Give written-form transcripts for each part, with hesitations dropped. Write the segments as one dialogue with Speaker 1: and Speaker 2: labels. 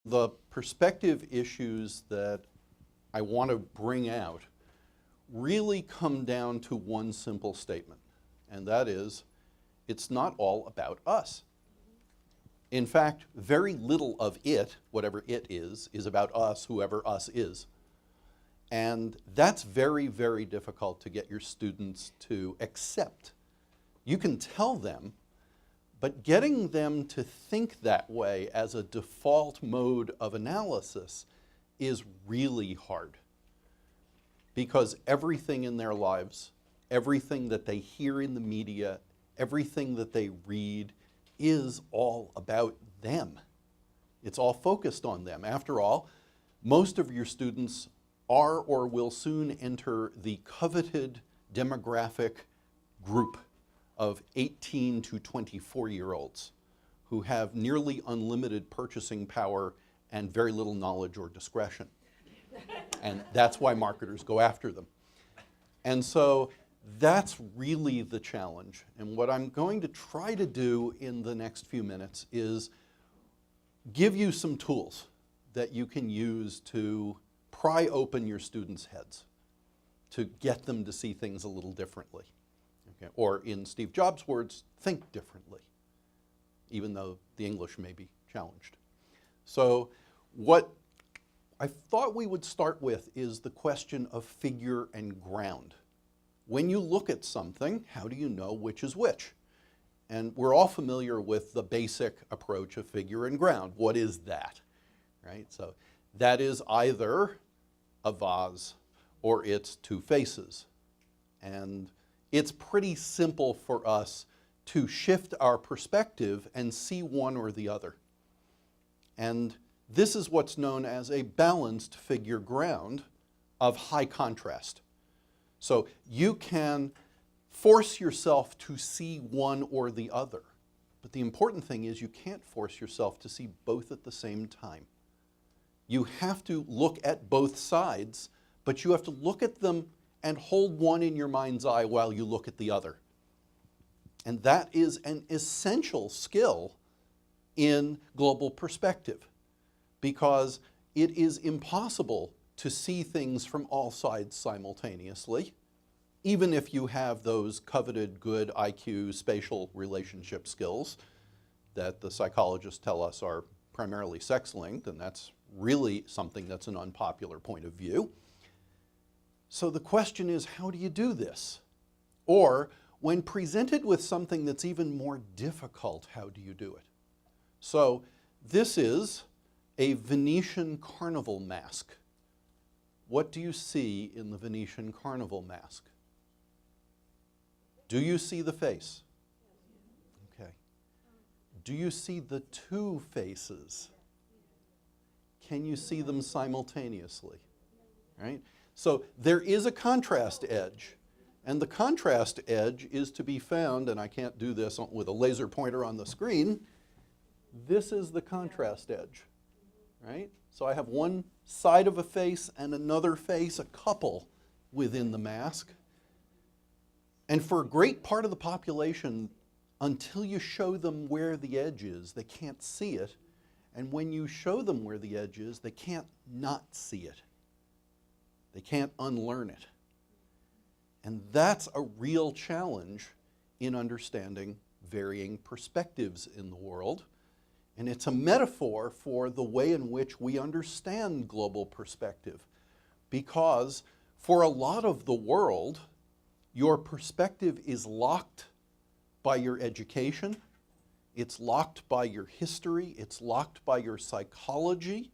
Speaker 1: The perspective issues that I want to bring out really come down to one simple statement, and that is, it's not all about us. In fact, very little of it, whatever it is about us, whoever us is. And that's very, very difficult to get your students to accept. You can tell them, but getting them to think that way as a default mode of analysis is really hard. Because everything in their lives, everything that they hear in the media, everything that they read is all about them. It's all focused on them. After all, most of your students are or will soon enter the coveted demographic group of 18 to 24-year-olds who have nearly unlimited purchasing power and very little knowledge or discretion. And that's why marketers go after them. And so that's really the challenge. And what I'm going to try to do in the next few minutes is give you some tools that you can use to pry open your students' heads, to get them to see things a little differently. Okay? Or in Steve Jobs' words, think differently, even though the English may be challenged. So what I thought we would start with is the question of figure and ground. When you look at something, how do you know which is which? And we're all familiar with the basic approach of figure and ground. What is that? Right? So that is either a vase or it's two faces. And it's pretty simple for us to shift our perspective and see one or the other. And this is what's known as a balanced figure ground of high contrast. So you can force yourself to see one or the other. But the important thing is you can't force yourself to see both at the same time. You have to look at both sides, but you have to look at them and hold one in your mind's eye while you look at the other. And that is an essential skill in global perspective, because it is impossible to see things from all sides simultaneously, even if you have those coveted good IQ spatial relationship skills that the psychologists tell us are primarily sex-linked, and that's really something that's an unpopular point of view. So the question is, how do you do this? Or, when presented with something that's even more difficult, how do you do it? So this is a Venetian carnival mask. What do you see in the Venetian carnival mask? Do you see the face? Okay. Do you see the two faces? Can you see them simultaneously? Right? So there is a contrast edge. And the contrast edge is to be found, and I can't do this with a laser pointer on the screen. This is the contrast edge. Right? So I have one side of a face and another face, a couple within the mask. And for a great part of the population, until you show them where the edge is, they can't see it. And when you show them where the edge is, they can't not see it. They can't unlearn it. And that's a real challenge in understanding varying perspectives in the world. And it's a metaphor for the way in which we understand global perspective. Because for a lot of the world, your perspective is locked by your education, it's locked by your history, it's locked by your psychology.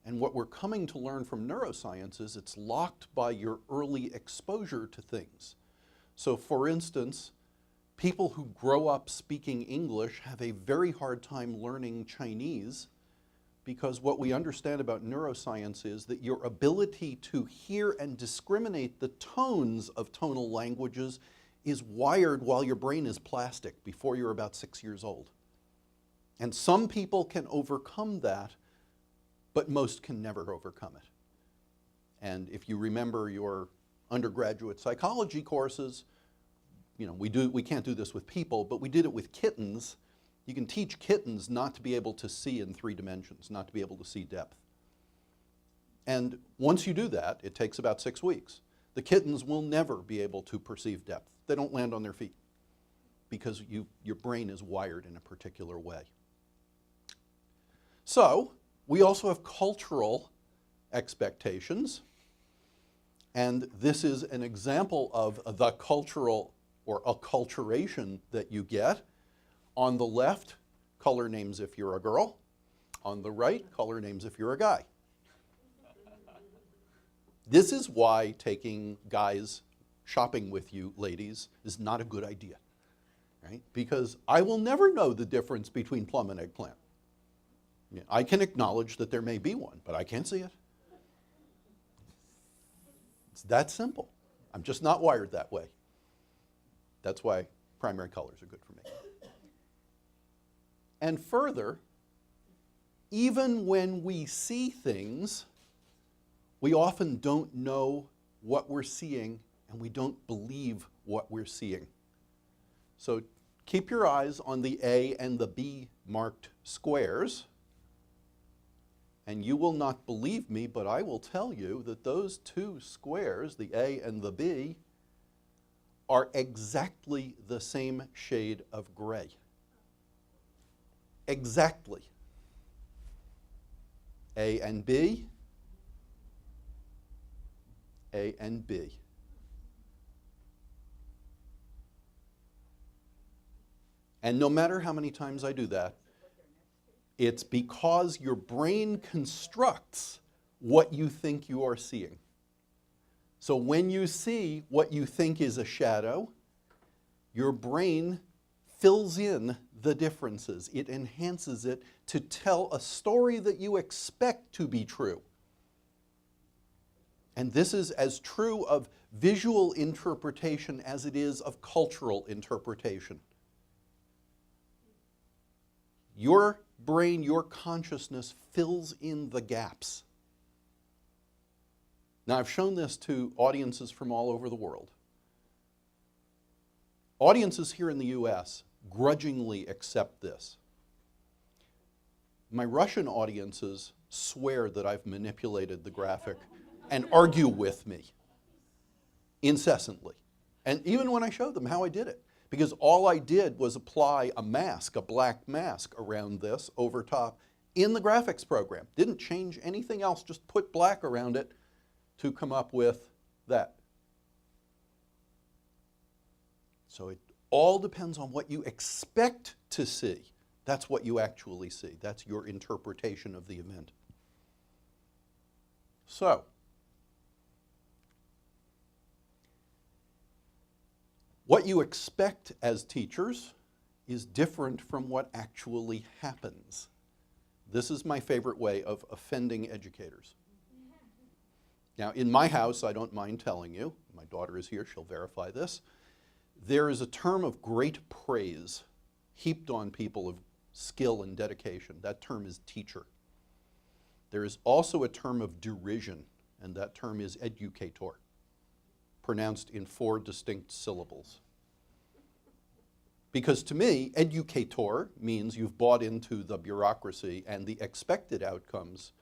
Speaker 1: And what we're coming to learn from neuroscience is it's locked by your early exposure to things. So for instance, people who grow up speaking English have a very hard time learning Chinese, because what we understand about neuroscience is that your ability to hear and discriminate the tones of tonal languages is wired while your brain is plastic, before you're about 6 years old. And some people can overcome that, but most can never overcome it. And if you remember your undergraduate psychology courses, you know, we can't do this with people, but we did it with kittens. You can teach kittens not to be able to see in 3 dimensions, not to be able to see depth. And once you do that, it takes about 6 weeks. The kittens will never be able to perceive depth. They don't land on their feet because your brain is wired in a particular way. So, we also have cultural expectations. And this is an example of the cultural or acculturation that you get. On the left, color names if you're a girl. On the right, color names if you're a guy. This is why taking guys shopping with you, ladies, is not a good idea, right? Because I will never know the difference between plum and eggplant. Yeah, I can acknowledge that there may be one, but I can't see it. It's that simple. I'm just not wired that way. That's why primary colors are good for me. And further, even when we see things, we often don't know what we're seeing, and we don't believe what we're seeing. So keep your eyes on the A and the B marked squares, and you will not believe me, but I will tell you that those 2 squares, the A and the B, are exactly the same shade of gray. Exactly. A and B, A and B. And no matter how many times I do that, it's because your brain constructs what you think you are seeing. So when you see what you think is a shadow, your brain fills in the differences. It enhances it to tell a story that you expect to be true. And this is as true of visual interpretation as it is of cultural interpretation. Your brain, your consciousness fills in the gaps. Now, I've shown this to audiences from all over the world. Audiences here in the US grudgingly accept this. My Russian audiences swear that I've manipulated the graphic and argue with me incessantly. And even when I show them how I did it, because all I did was apply a mask, a black mask around this over top in the graphics program. Didn't change anything else, just put black around it to come up with that. So it all depends on what you expect to see. That's what you actually see. That's your interpretation of the event. So, what you expect as teachers is different from what actually happens. This is my favorite way of offending educators. Now, in my house, I don't mind telling you, my daughter is here, she'll verify this, there is a term of great praise heaped on people of skill and dedication. That term is teacher. There is also a term of derision, and that term is educator, pronounced in 4 distinct syllables. Because to me, educator means you've bought into the bureaucracy and the expected outcomes.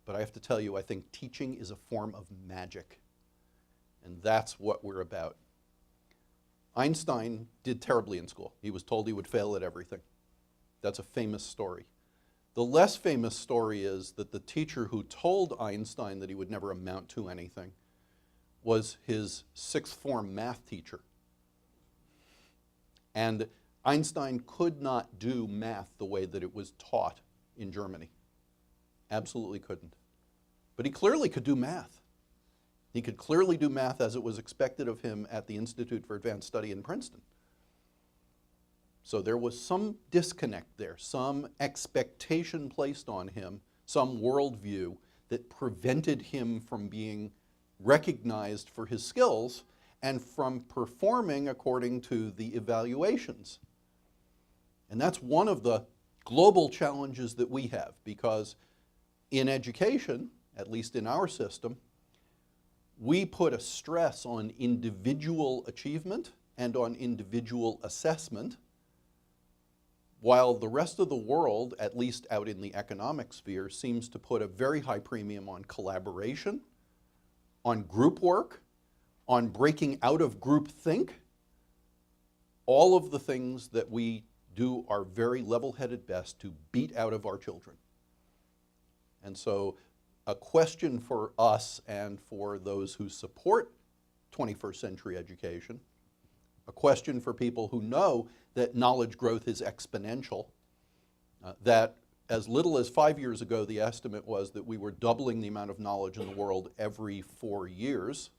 Speaker 1: But I have to tell you, I think teaching is a form of magic. And that's what we're about. Einstein did terribly in school. He was told he would fail at everything. That's a famous story. The less famous story is that the teacher who told Einstein that he would never amount to anything was his 6th form math teacher. And Einstein could not do math the way that it was taught in Germany. Absolutely couldn't. But he clearly could do math. He could clearly do math as it was expected of him at the Institute for Advanced Study in Princeton. So there was some disconnect there, some expectation placed on him, some worldview that prevented him from being recognized for his skills and from performing according to the evaluations. And that's one of the global challenges that we have, because in education, at least in our system, we put a stress on individual achievement and on individual assessment, while the rest of the world, at least out in the economic sphere, seems to put a very high premium on collaboration, on group work, on breaking out of groupthink, all of the things that we do our very level-headed best to beat out of our children. And so a question for us and for those who support 21st century education, a question for people who know that knowledge growth is exponential, that as little as 5 years ago, the estimate was that we were doubling the amount of knowledge in the world every 4 years.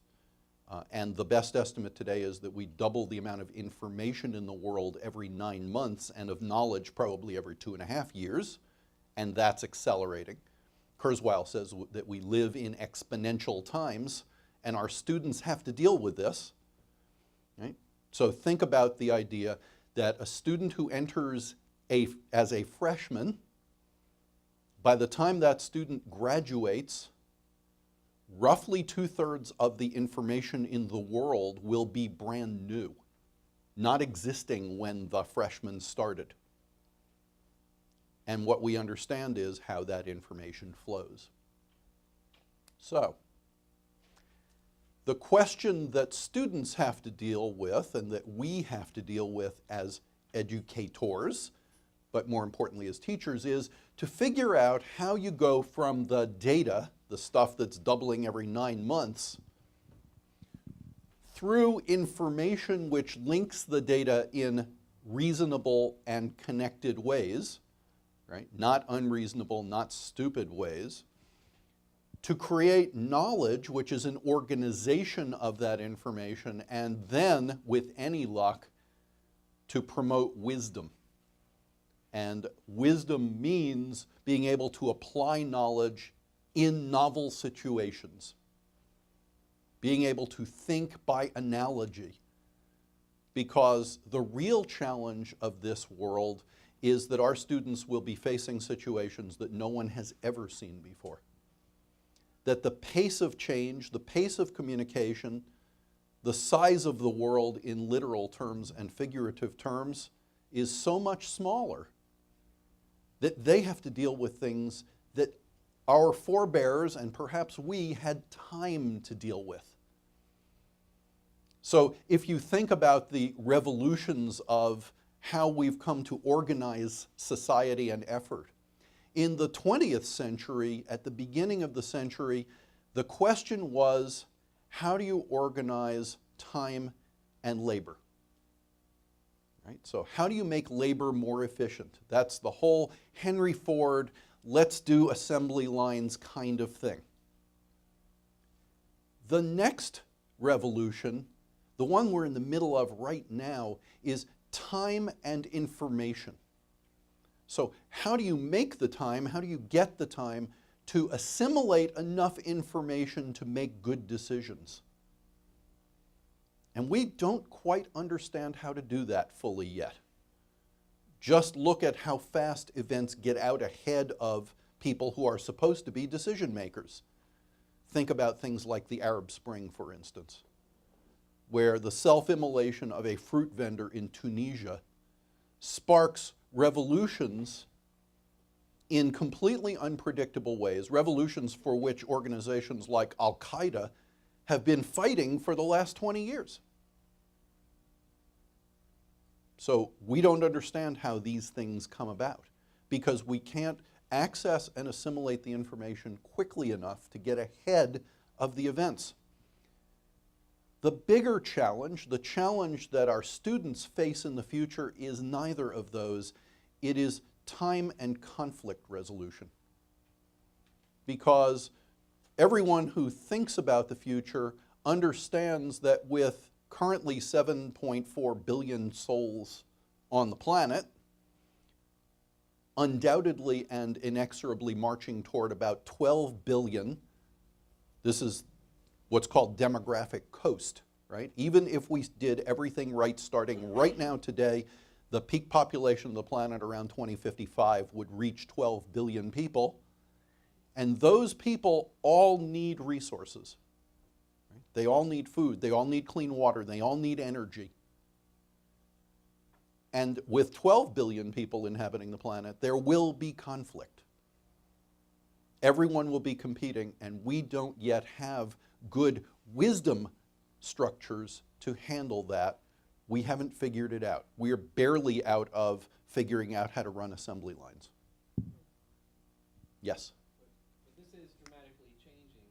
Speaker 1: And the best estimate today is that we double the amount of information in the world every 9 months, and of knowledge probably every 2.5 years, and that's accelerating. Kurzweil says that we live in exponential times, and our students have to deal with this. Right? So think about the idea that a student who enters as a freshman, by the time that student graduates, roughly 2/3 of the information in the world will be brand new, not existing when the freshman started. And what we understand is how that information flows. So, the question that students have to deal with and that we have to deal with as educators, but more importantly as teachers, is to figure out how you go from the data, the stuff that's doubling every 9 months, through information which links the data in reasonable and connected ways, right? Not unreasonable, not stupid ways, to create knowledge, which is an organization of that information, and then, with any luck, to promote wisdom. And wisdom means being able to apply knowledge in novel situations, being able to think by analogy, because the real challenge of this world is that our students will be facing situations that no one has ever seen before. That the pace of change, the pace of communication, the size of the world in literal terms and figurative terms is so much smaller that they have to deal with things that our forebears and perhaps we had time to deal with. So if you think about the revolutions of how we've come to organize society and effort, in the 20th century, at the beginning of the century, the question was, how do you organize time and labor? Right? So how do you make labor more efficient? That's the whole Henry Ford, let's do assembly lines kind of thing. The next revolution, the one we're in the middle of right now, is time and information. So how do you make the time, how do you get the time to assimilate enough information to make good decisions? And we don't quite understand how to do that fully yet. Just look at how fast events get out ahead of people who are supposed to be decision makers. Think about things like the Arab Spring, for instance, where the self-immolation of a fruit vendor in Tunisia sparks revolutions in completely unpredictable ways, revolutions for which organizations like Al-Qaeda have been fighting for the last 20 years. So we don't understand how these things come about because we can't access and assimilate the information quickly enough to get ahead of the events. The bigger challenge, the challenge that our students face in the future, is neither of those. It is time and conflict resolution. Because everyone who thinks about the future understands that with currently 7.4 billion souls on the planet, undoubtedly and inexorably marching toward about 12 billion, this is what's called demographic coast, right? Even if we did everything right starting right now today, the peak population of the planet around 2055 would reach 12 billion people. And those people all need resources. Right? They all need food, they all need clean water, they all need energy. And with 12 billion people inhabiting the planet, there will be conflict. Everyone will be competing, and we don't yet have good wisdom structures to handle that. We haven't figured it out. We are barely out of figuring out how to run assembly lines. Yes?
Speaker 2: But this is dramatically changing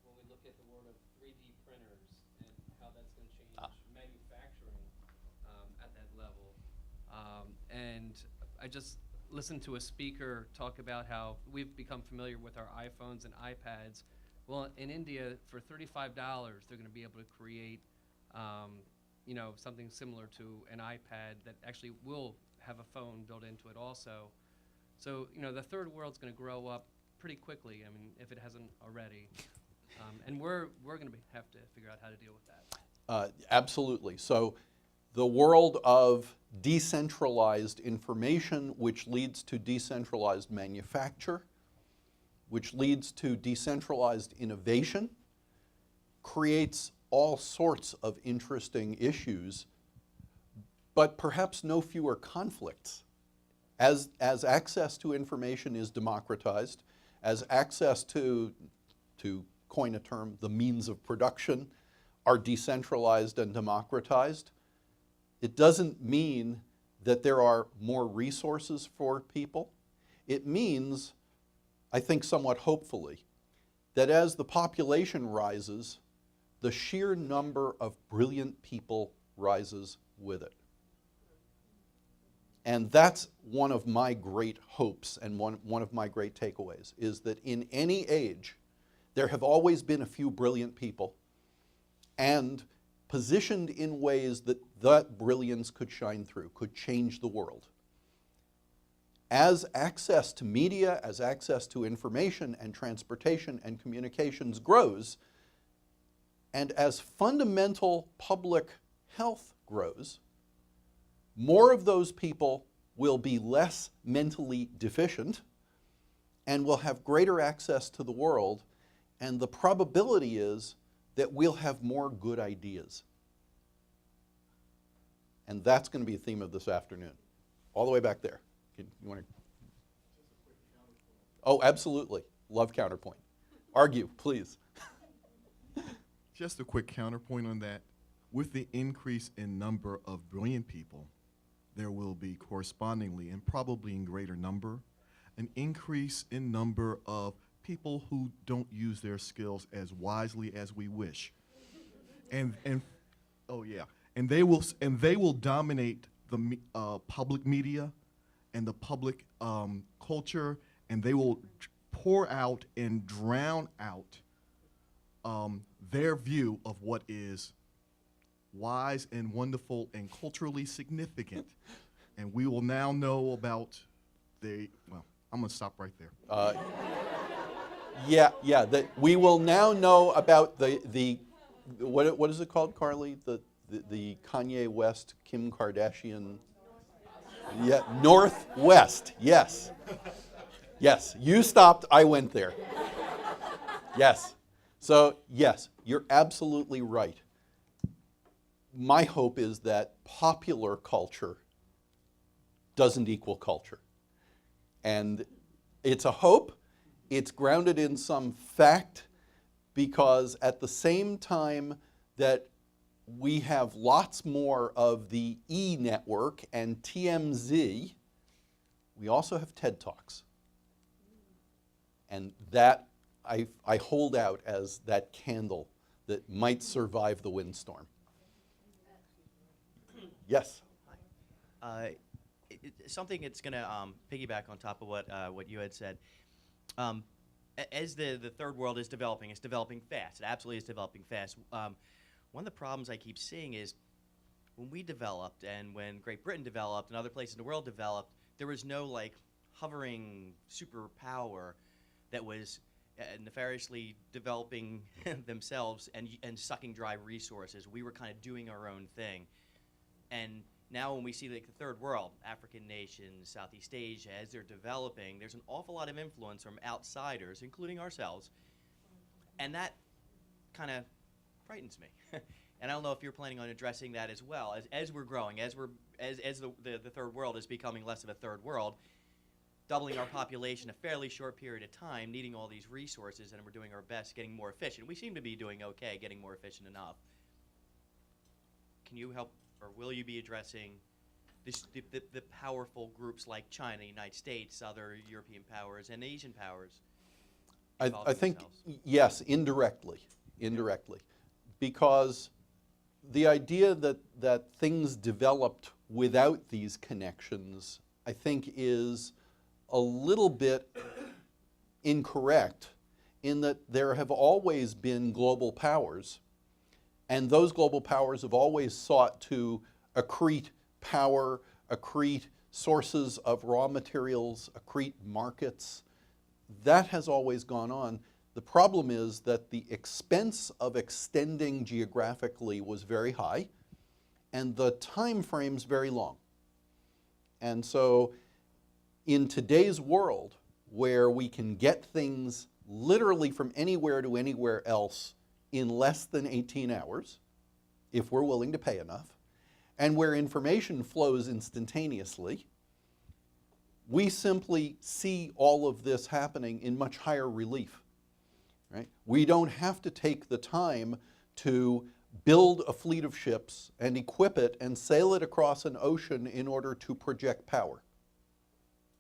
Speaker 2: when we look at the world of 3D printers and how that's going to change manufacturing at that level. And I just listened to a speaker talk about how we've become familiar with our iPhones and iPads. Well, in India, for $35, they're going to be able to create you know, something similar to an iPad that actually will have a phone built into it also. So, you know, the third world's going to grow up pretty quickly, I mean, if it hasn't already. And we're going to have to figure out how to deal with that.
Speaker 1: Absolutely. So the world of decentralized information, which leads to decentralized manufacture, which leads to decentralized innovation, creates all sorts of interesting issues, but perhaps no fewer conflicts. As access to information is democratized, as access to coin a term, the means of production are decentralized and democratized, it doesn't mean that there are more resources for people. It means, I think somewhat hopefully, that as the population rises, the sheer number of brilliant people rises with it. And that's one of my great hopes and one of my great takeaways, is that in any age, there have always been a few brilliant people, and positioned in ways that that brilliance could shine through, could change the world. As access to media, as access to information and transportation and communications grows, and as fundamental public health grows, more of those people will be less mentally deficient and will have greater access to the world, and the probability is that we'll have more good ideas. And that's going to be a theme of this afternoon. All the way back there. You want to? Oh, absolutely. Love counterpoint. Argue, please.
Speaker 3: Just a quick counterpoint on that. With the increase in number of brilliant people, there will be correspondingly, and probably in greater number, an increase in number of people who don't use their skills as wisely as we wish. And oh yeah, and they will dominate the public media and the public culture, and they will pour out and drown out their view of what is wise and wonderful and culturally significant. And we will now know about well, I'm going to stop right there.
Speaker 1: Yeah, that we will now know about the what is it called, Carly? The Kanye West, Kim Kardashian. Yeah, Northwest. Yes. Yes, you stopped, I went there. Yes. So, yes, you're absolutely right. My hope is that popular culture doesn't equal culture. And it's a hope. It's grounded in some fact, because at the same time that we have lots more of the E network and TMZ, we also have TED Talks. And that I hold out as that candle that might survive the windstorm. Yes?
Speaker 4: Something that's going to piggyback on top of what you had said. As the third world is developing, it's developing fast. It absolutely is developing fast. One of the problems I keep seeing is when we developed and when Great Britain developed and other places in the world developed, there was no like hovering superpower that was nefariously developing themselves and sucking dry resources. We were kind of doing our own thing. And now when we see like the third world, African nations, Southeast Asia, as they're developing, there's an awful lot of influence from outsiders, including ourselves. And that kind of frightens me. And I don't know if you're planning on addressing that as well. As we're growing, as as the third world is becoming less of a third world, doubling our population in a fairly short period of time, needing all these resources, and we're doing our best, getting more efficient. We seem to be doing okay, getting more efficient enough. Can you help, or will you be addressing the powerful groups like China, the United States, other European powers, and Asian powers?
Speaker 1: I think,
Speaker 4: themselves?
Speaker 1: yes, indirectly, because the idea that things developed without these connections, I think, is a little bit incorrect, in that there have always been global powers, and those global powers have always sought to accrete power, accrete sources of raw materials, accrete markets. That has always gone on. The problem is that the expense of extending geographically was very high, and the time frames very long. And so in today's world, where we can get things literally from anywhere to anywhere else in less than 18 hours, if we're willing to pay enough, and where information flows instantaneously, we simply see all of this happening in much higher relief. Right? We don't have to take the time to build a fleet of ships and equip it and sail it across an ocean in order to project power.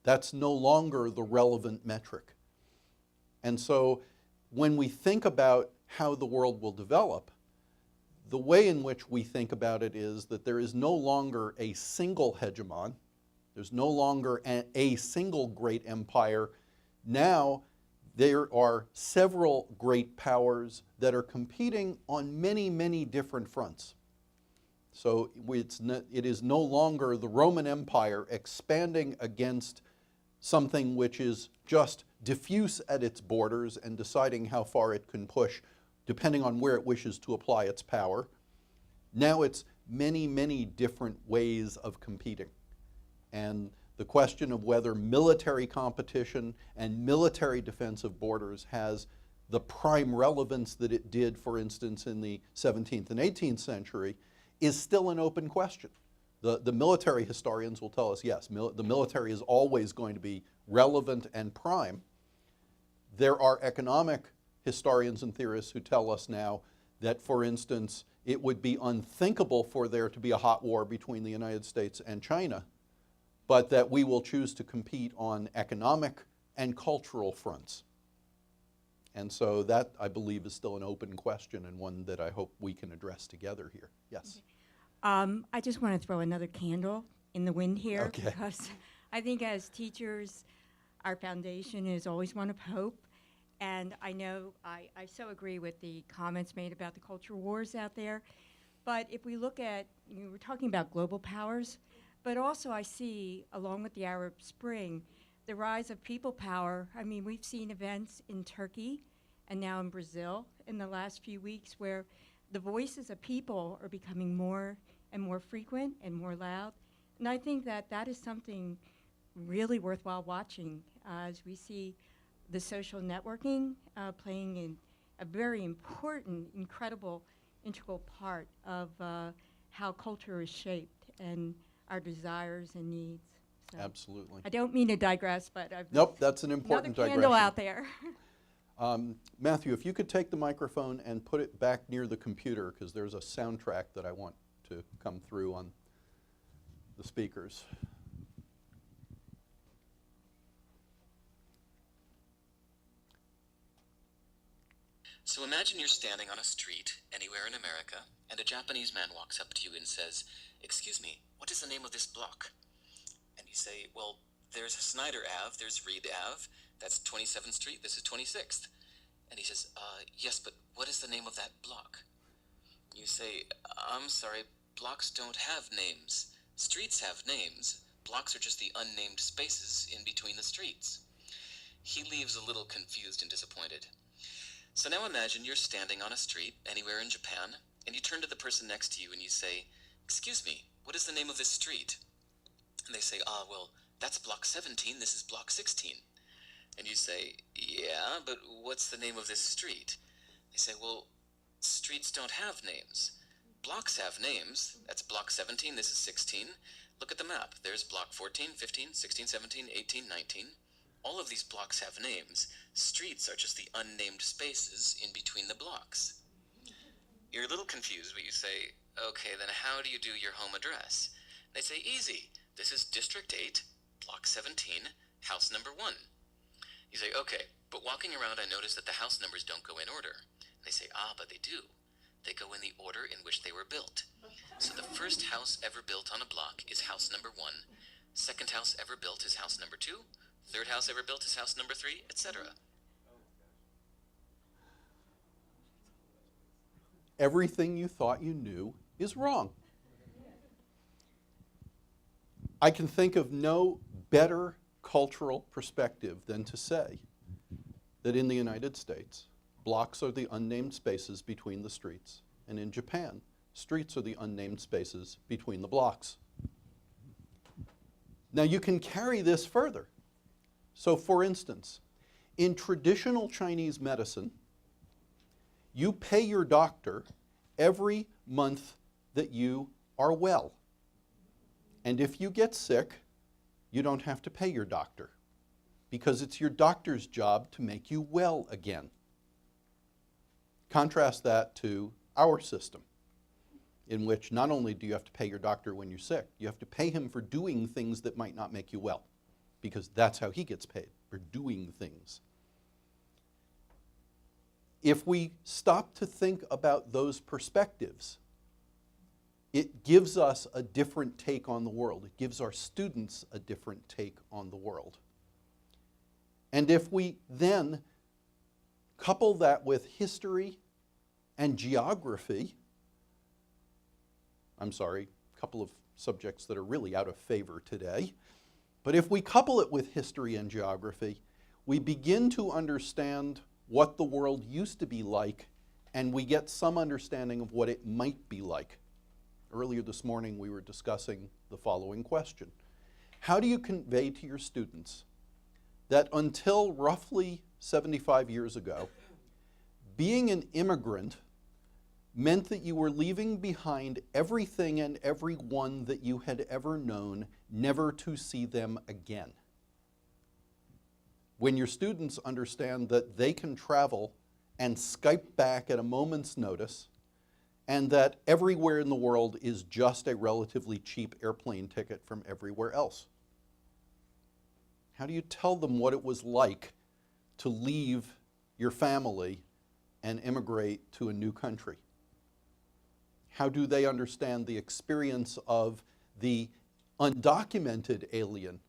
Speaker 1: That's no longer the relevant metric. And so when we think about how the world will develop, the way in which we think about it is that there is no longer a single hegemon. There's no longer a single great empire. Now there are several great powers that are competing on many, many different fronts. So it is no longer the Roman Empire expanding against something which is just diffuse at its borders and deciding how far it can push depending on where it wishes to apply its power. Now it's many, many different ways of competing. And the question of whether military competition and military defense of borders has the prime relevance that it did, for instance, in the 17th and 18th century, is still an open question. The military historians will tell us, yes, the military is always going to be relevant and prime. There are economic historians and theorists who tell us now that, for instance, it would be unthinkable for there to be a hot war between the United States and China, but that we will choose to compete on economic and cultural fronts. And so that, I believe, is still an open question, and one that I hope we can address together here. Yes?
Speaker 5: I just want to throw another candle in the wind here,
Speaker 1: Okay.
Speaker 5: because I think as teachers, our foundation is always one of hope. And I know I so agree with the comments made about the culture wars out there. But if we look at, we're talking about global powers, but also I see, along with the Arab Spring, the rise of people power. I mean, we've seen events in Turkey and now in Brazil in the last few weeks where the voices of people are becoming more and more frequent and more loud. And I think that that is something really worthwhile watching as we see the social networking playing in a very important, incredible, integral part of how culture is shaped and our desires and needs. So
Speaker 1: Absolutely.
Speaker 5: I don't mean to digress, but I've
Speaker 1: Nope, that's an important
Speaker 5: another
Speaker 1: digression.
Speaker 5: candle out there.
Speaker 1: Matthew, if you could take the microphone and put it back near the computer, because there's a soundtrack that I want to come through on the speakers.
Speaker 6: So imagine you're standing on a street anywhere in America, and a Japanese man walks up to you and says, "Excuse me, what is the name of this block?" And you say, "Well, there's Snyder Ave, there's Reed Ave, that's 27th Street, this is 26th. And he says, "Yes, but what is the name of that block?" You say, "I'm sorry, blocks don't have names. Streets have names. Blocks are just the unnamed spaces in between the streets." He leaves a little confused and disappointed. So now imagine you're standing on a street anywhere in Japan, and you turn to the person next to you and you say, "Excuse me, what is the name of this street?" And they say, "Well, that's block 17, this is block 16. And you say, "Yeah, but what's the name of this street?" They say, "Well, streets don't have names. Blocks have names. That's block 17, this is 16. Look at the map. There's block 14, 15, 16, 17, 18, 19. All of these blocks have names. Streets are just the unnamed spaces in between the blocks. You're a little confused, but you say, okay, then how do you do your home address? They say, easy. This is District 8, Block 17, house number 1. You say, okay, but walking around I notice that the house numbers don't go in order. And they say, but they do. They go in the order in which they were built. So the first house ever built on a block is house number 1. Second house ever built is house number 2. Third house ever built is house number 3, etc.
Speaker 1: Everything you thought you knew is wrong. I can think of no better cultural perspective than to say that in the United States, blocks are the unnamed spaces between the streets, and in Japan, streets are the unnamed spaces between the blocks. Now you can carry this further. So for instance, in traditional Chinese medicine, you pay your doctor every month that you are well. And if you get sick, you don't have to pay your doctor, because it's your doctor's job to make you well again. Contrast that to our system, in which not only do you have to pay your doctor when you're sick, you have to pay him for doing things that might not make you well, because that's how he gets paid, for doing things. If we stop to think about those perspectives, it gives us a different take on the world. It gives our students a different take on the world. And if we then couple that with history and geography, I'm sorry, a couple of subjects that are really out of favor today, but if we couple it with history and geography, we begin to understand what the world used to be like, and we get some understanding of what it might be like. Earlier this morning, we were discussing the following question. How do you convey to your students that until roughly 75 years ago, being an immigrant meant that you were leaving behind everything and everyone that you had ever known, never to see them again? When your students understand that they can travel and Skype back at a moment's notice, and that everywhere in the world is just a relatively cheap airplane ticket from everywhere else. How do you tell them what it was like to leave your family and immigrate to a new country? How do they understand the experience of the undocumented alien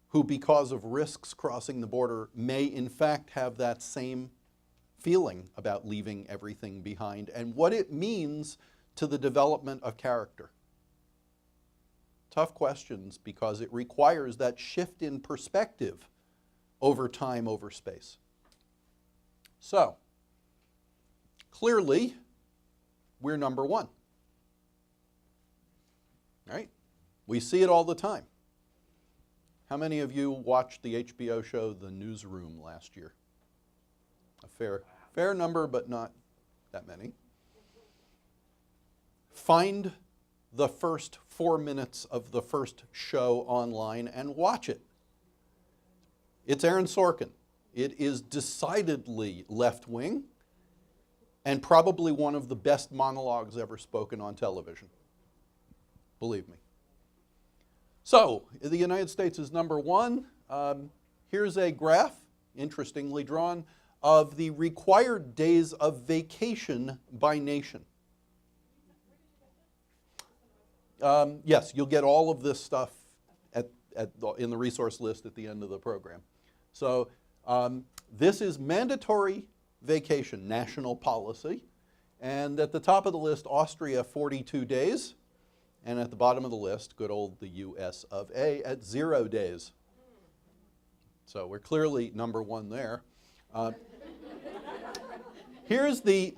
Speaker 1: who, because of risks crossing the border, may in fact have that same feeling about leaving everything behind, and what it means to the development of character? Tough questions, because it requires that shift in perspective over time, over space. So, clearly, we're number 1. Right? We see it all the time. How many of you watched the HBO show The Newsroom last year? A fair number, but not that many. Find the first 4 minutes of the first show online and watch it. It's Aaron Sorkin. It is decidedly left-wing and probably one of the best monologues ever spoken on television. Believe me. So, the United States is number 1. Here's a graph, interestingly drawn, of the required days of vacation by nation. Yes, you'll get all of this stuff in the resource list at the end of the program. So this is mandatory vacation, national policy. And at the top of the list, Austria, 42 days. And at the bottom of the list, good old the US of A at 0 days. So we're clearly number 1 there. Here's the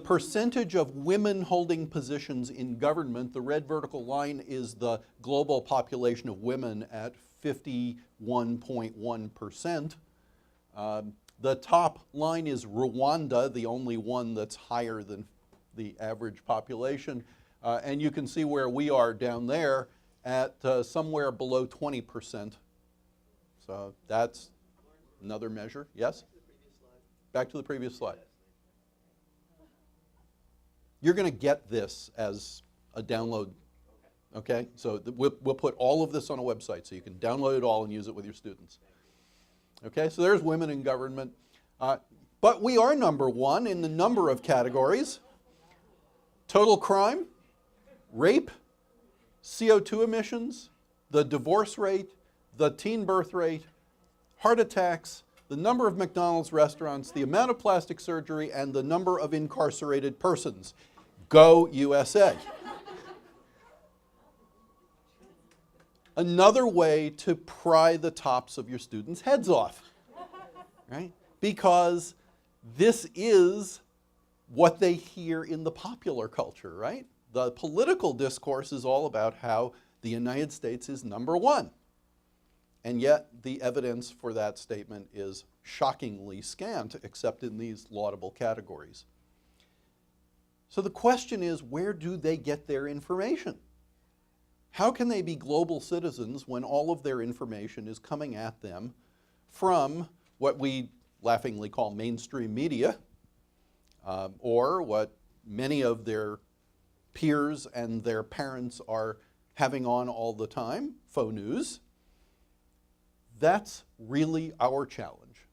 Speaker 1: percentage of women holding positions in government. The red vertical line is the global population of women at 51.1%. The top line is Rwanda, the only one that's higher than the average population. And you can see where we are down there. at somewhere below 20%. So that's another measure. Yes? Back to the previous slide. You're going to get this as a download. Okay? So we'll put all of this on a website so you can download it all and use it with your students. Okay? So there's women in government. But we are number one in the number of categories. Total crime, rape, CO2 emissions, the divorce rate, the teen birth rate, heart attacks, the number of McDonald's restaurants, the amount of plastic surgery, and the number of incarcerated persons. Go USA. Another way to pry the tops of your students' heads off, right? Because this is what they hear in the popular culture, right? The political discourse is all about how the United States is number one. And yet the evidence for that statement is shockingly scant, except in these laudable categories. So the question is, where do they get their information? How can they be global citizens when all of their information is coming at them from what we laughingly call mainstream media, or what many of their peers and their parents are having on all the time, faux news? That's really our challenge.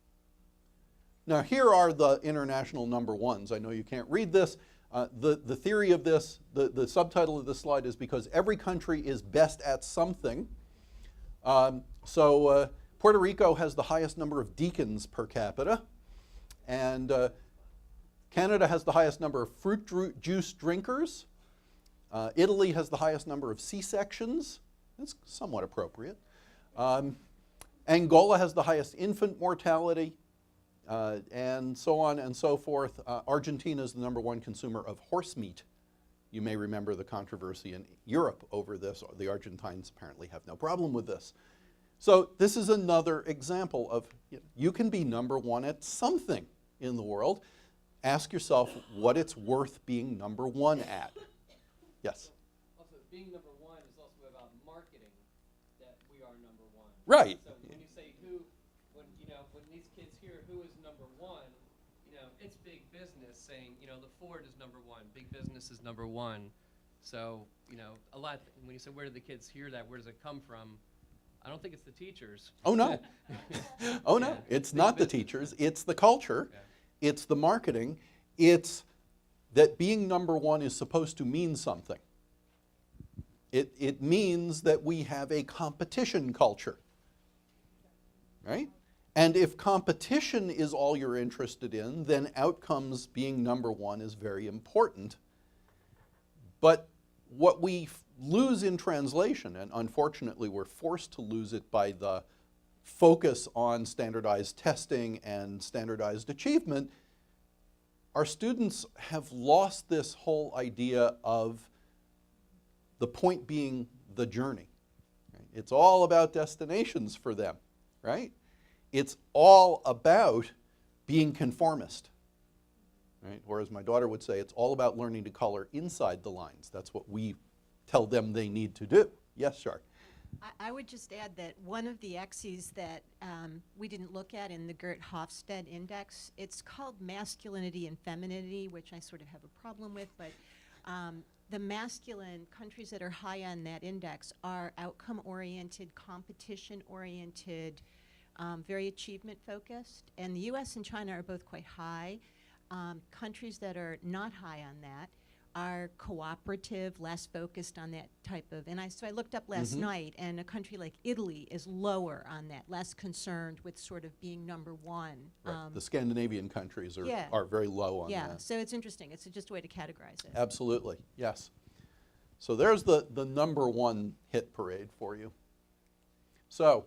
Speaker 1: Now, here are the international number ones. I know you can't read this. The theory of this, the subtitle of this slide is because every country is best at something. Puerto Rico has the highest number of deacons per capita, and Canada has the highest number of fruit juice drinkers. Italy has the highest number of C-sections. That's somewhat appropriate. Angola has the highest infant mortality, and so on and so forth. Argentina is the number one consumer of horse meat. You may remember the controversy in Europe over this. The Argentines apparently have no problem with this. So this is another example of, you can be number one at something in the world. Ask yourself what it's worth being number one at. Yes?
Speaker 2: Also, being number one is also about marketing that we are number one.
Speaker 1: Right.
Speaker 2: So when you say when these kids hear who is number one, it's big business saying, the Ford is number one, big business is number one. So, when you say where do the kids hear that, where does it come from? I don't think it's the teachers.
Speaker 1: Oh, no. Oh, no.
Speaker 2: Yeah.
Speaker 1: It's
Speaker 2: Big
Speaker 1: not the
Speaker 2: business.
Speaker 1: teachers. It's the culture.
Speaker 2: Yeah.
Speaker 1: It's the marketing. It's that being number one is supposed to mean something. It means that we have a competition culture, right? And if competition is all you're interested in, then outcomes being number one is very important. But what we lose in translation, and unfortunately we're forced to lose it by the focus on standardized testing and standardized achievement, our students have lost this whole idea of the point being the journey. Right? It's all about destinations for them, right? It's all about being conformist, right? Or as my daughter would say, it's all about learning to color inside the lines. That's what we tell them they need to do. Yes, Shark?
Speaker 7: I would just add that one of the axes that we didn't look at in the Gert-Hofstede index, it's called masculinity and femininity, which I sort of have a problem with, but the masculine countries that are high on that index are outcome-oriented, competition-oriented, very achievement-focused, and the US and China are both quite high. Countries that are not high on that are cooperative, less focused on that type of, so I looked up last night, and a country like Italy is lower on that, less concerned with sort of being number one.
Speaker 1: Right. The Scandinavian countries
Speaker 7: yeah.
Speaker 1: are very low on
Speaker 7: Yeah,
Speaker 1: that.
Speaker 7: so it's interesting. It's just a way to categorize it.
Speaker 1: Absolutely, yes. So there's the number one hit parade for you. So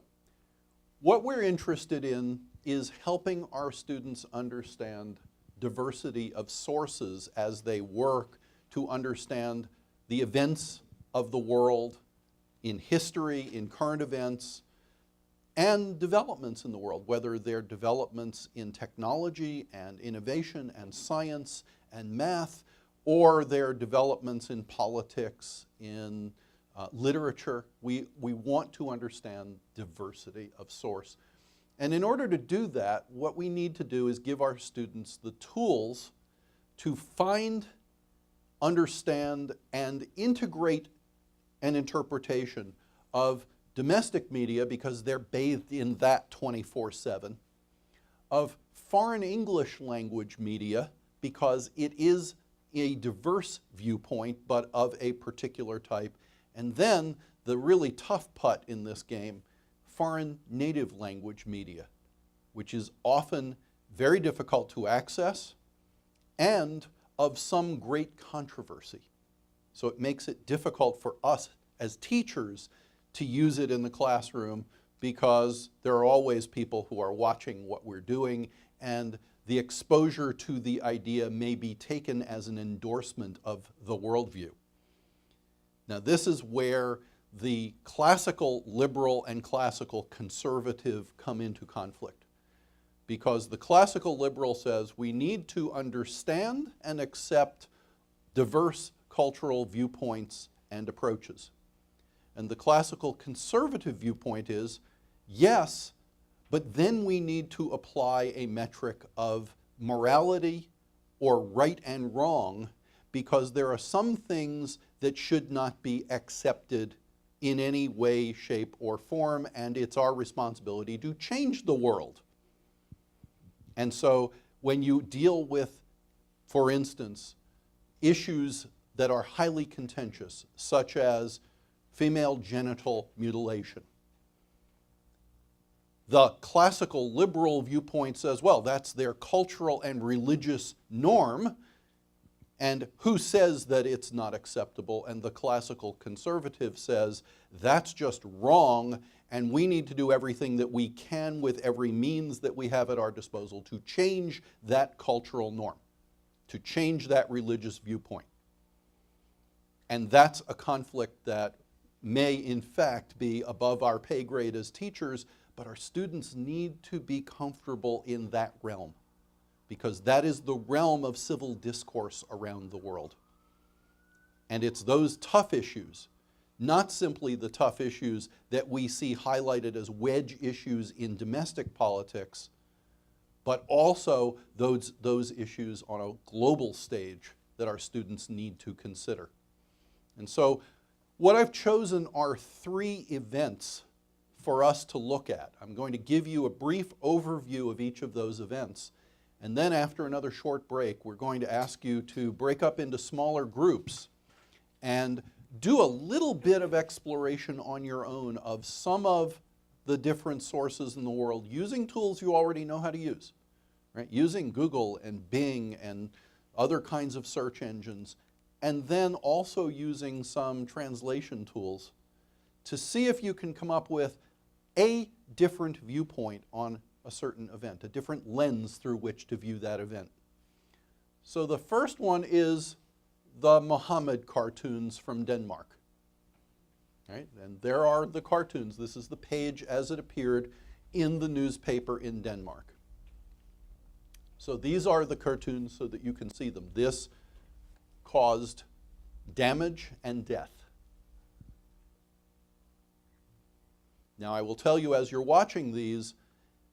Speaker 1: what we're interested in is helping our students understand diversity of sources as they work to understand the events of the world in history, in current events, and developments in the world, whether they're developments in technology and innovation and science and math, or they're developments in politics, in literature. We want to understand diversity of source. And in order to do that, what we need to do is give our students the tools to find, understand, and integrate an interpretation of domestic media, because they're bathed in that 24/7, of foreign English language media, because it is a diverse viewpoint, but of a particular type, and then the really tough putt in this game, foreign native language media, which is often very difficult to access and of some great controversy. So it makes it difficult for us as teachers to use it in the classroom, because there are always people who are watching what we're doing, and the exposure to the idea may be taken as an endorsement of the worldview. Now, this is where the classical liberal and classical conservative come into conflict, because the classical liberal says we need to understand and accept diverse cultural viewpoints and approaches. And the classical conservative viewpoint is, yes, but then we need to apply a metric of morality or right and wrong, because there are some things that should not be accepted in any way, shape, or form, and it's our responsibility to change the world. And so when you deal with, for instance, issues that are highly contentious, such as female genital mutilation, the classical liberal viewpoint says, well, that's their cultural and religious norm, and who says that it's not acceptable? And the classical conservative says, that's just wrong, and we need to do everything that we can with every means that we have at our disposal to change that cultural norm, to change that religious viewpoint. And that's a conflict that may, in fact, be above our pay grade as teachers, but our students need to be comfortable in that realm, because that is the realm of civil discourse around the world. And it's those tough issues, not simply the tough issues that we see highlighted as wedge issues in domestic politics, but also those issues on a global stage that our students need to consider. And so what I've chosen are 3 events for us to look at. I'm going to give you a brief overview of each of those events. And then after another short break, we're going to ask you to break up into smaller groups and do a little bit of exploration on your own of some of the different sources in the world using tools you already know how to use, right? Using Google and Bing and other kinds of search engines, and then also using some translation tools to see if you can come up with a different viewpoint on a certain event, a different lens through which to view that event. So the first one is the Mohammed cartoons from Denmark. Right? And there are the cartoons. This is the page as it appeared in the newspaper in Denmark. So these are the cartoons so that you can see them. This caused damage and death. Now, I will tell you as you're watching these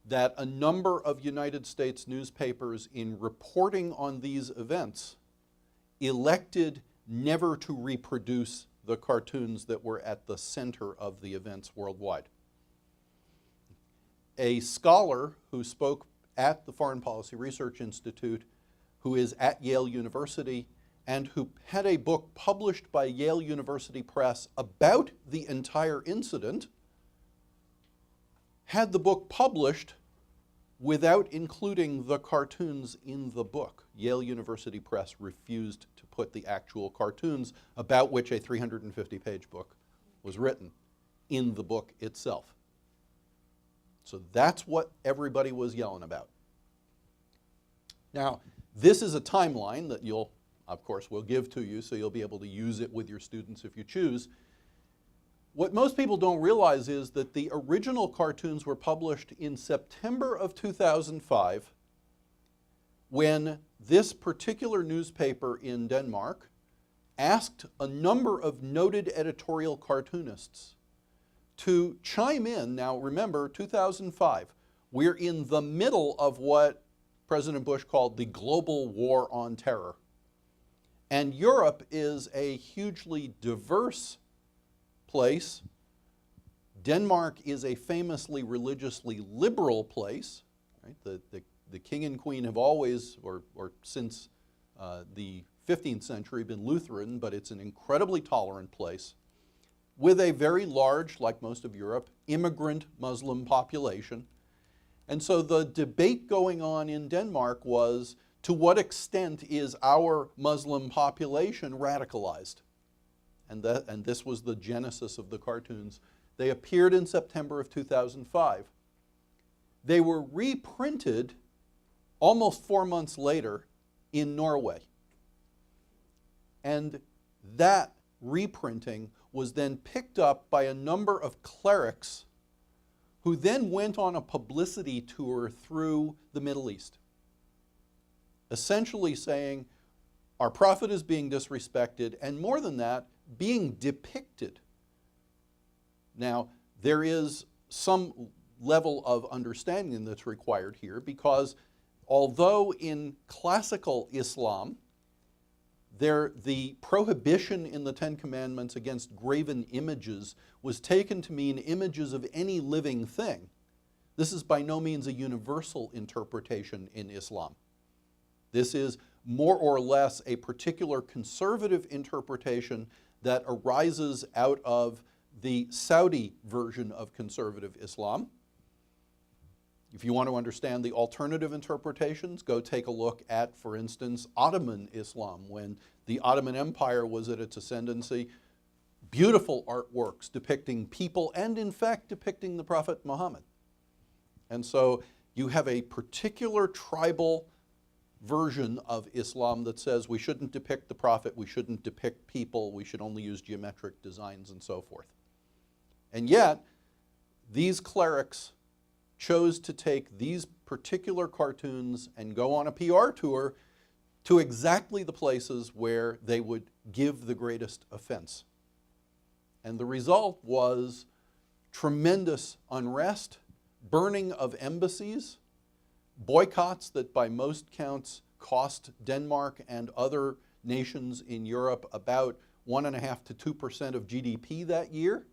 Speaker 1: that a number of United States newspapers, in reporting on these events, elected never to reproduce the cartoons that were at the center of the events worldwide. A scholar who spoke at the Foreign Policy Research Institute, who is at Yale University, and who had a book published by Yale University Press about the entire incident, had the book published without including the cartoons in the book. Yale University Press refused to put the actual cartoons about which a 350-page book was written in the book itself. So that's what everybody was yelling about. Now, this is a timeline that you'll, of course, we'll give to you, so you'll be able to use it with your students if you choose. What most people don't realize is that the original cartoons were published in September of 2005, when this particular newspaper in Denmark asked a number of noted editorial cartoonists to chime in. Now remember, 2005, we're in the middle of what President Bush called the global war on terror. And Europe is a hugely diverse place. Denmark is a famously religiously liberal place. Right? The king and queen have always, or since the 15th century, been Lutheran, but it's an incredibly tolerant place with a very large, like most of Europe, immigrant Muslim population. And so the debate going on in Denmark was, to what extent is our Muslim population radicalized? And this was the genesis of the cartoons. They appeared in September of 2005. They were reprinted almost 4 months later in Norway. And that reprinting was then picked up by a number of clerics who then went on a publicity tour through the Middle East, essentially saying, our prophet is being disrespected, and more than that, being depicted. Now, there is some level of understanding that's required here, because although in classical Islam, the prohibition in the Ten Commandments against graven images was taken to mean images of any living thing. This is by no means a universal interpretation in Islam. This is more or less a particular conservative interpretation that arises out of the Saudi version of conservative Islam. If you want to understand the alternative interpretations, go take a look at, for instance, Ottoman Islam. When the Ottoman Empire was at its ascendancy, beautiful artworks depicting people and, in fact, depicting the Prophet Muhammad. And so you have a particular tribal version of Islam that says we shouldn't depict the Prophet, we shouldn't depict people, we should only use geometric designs and so forth. And yet, these clerics chose to take these particular cartoons and go on a PR tour to exactly the places where they would give the greatest offense. And the result was tremendous unrest, burning of embassies, boycotts that by most counts cost Denmark and other nations in Europe about 1.5% to 2% of GDP that year.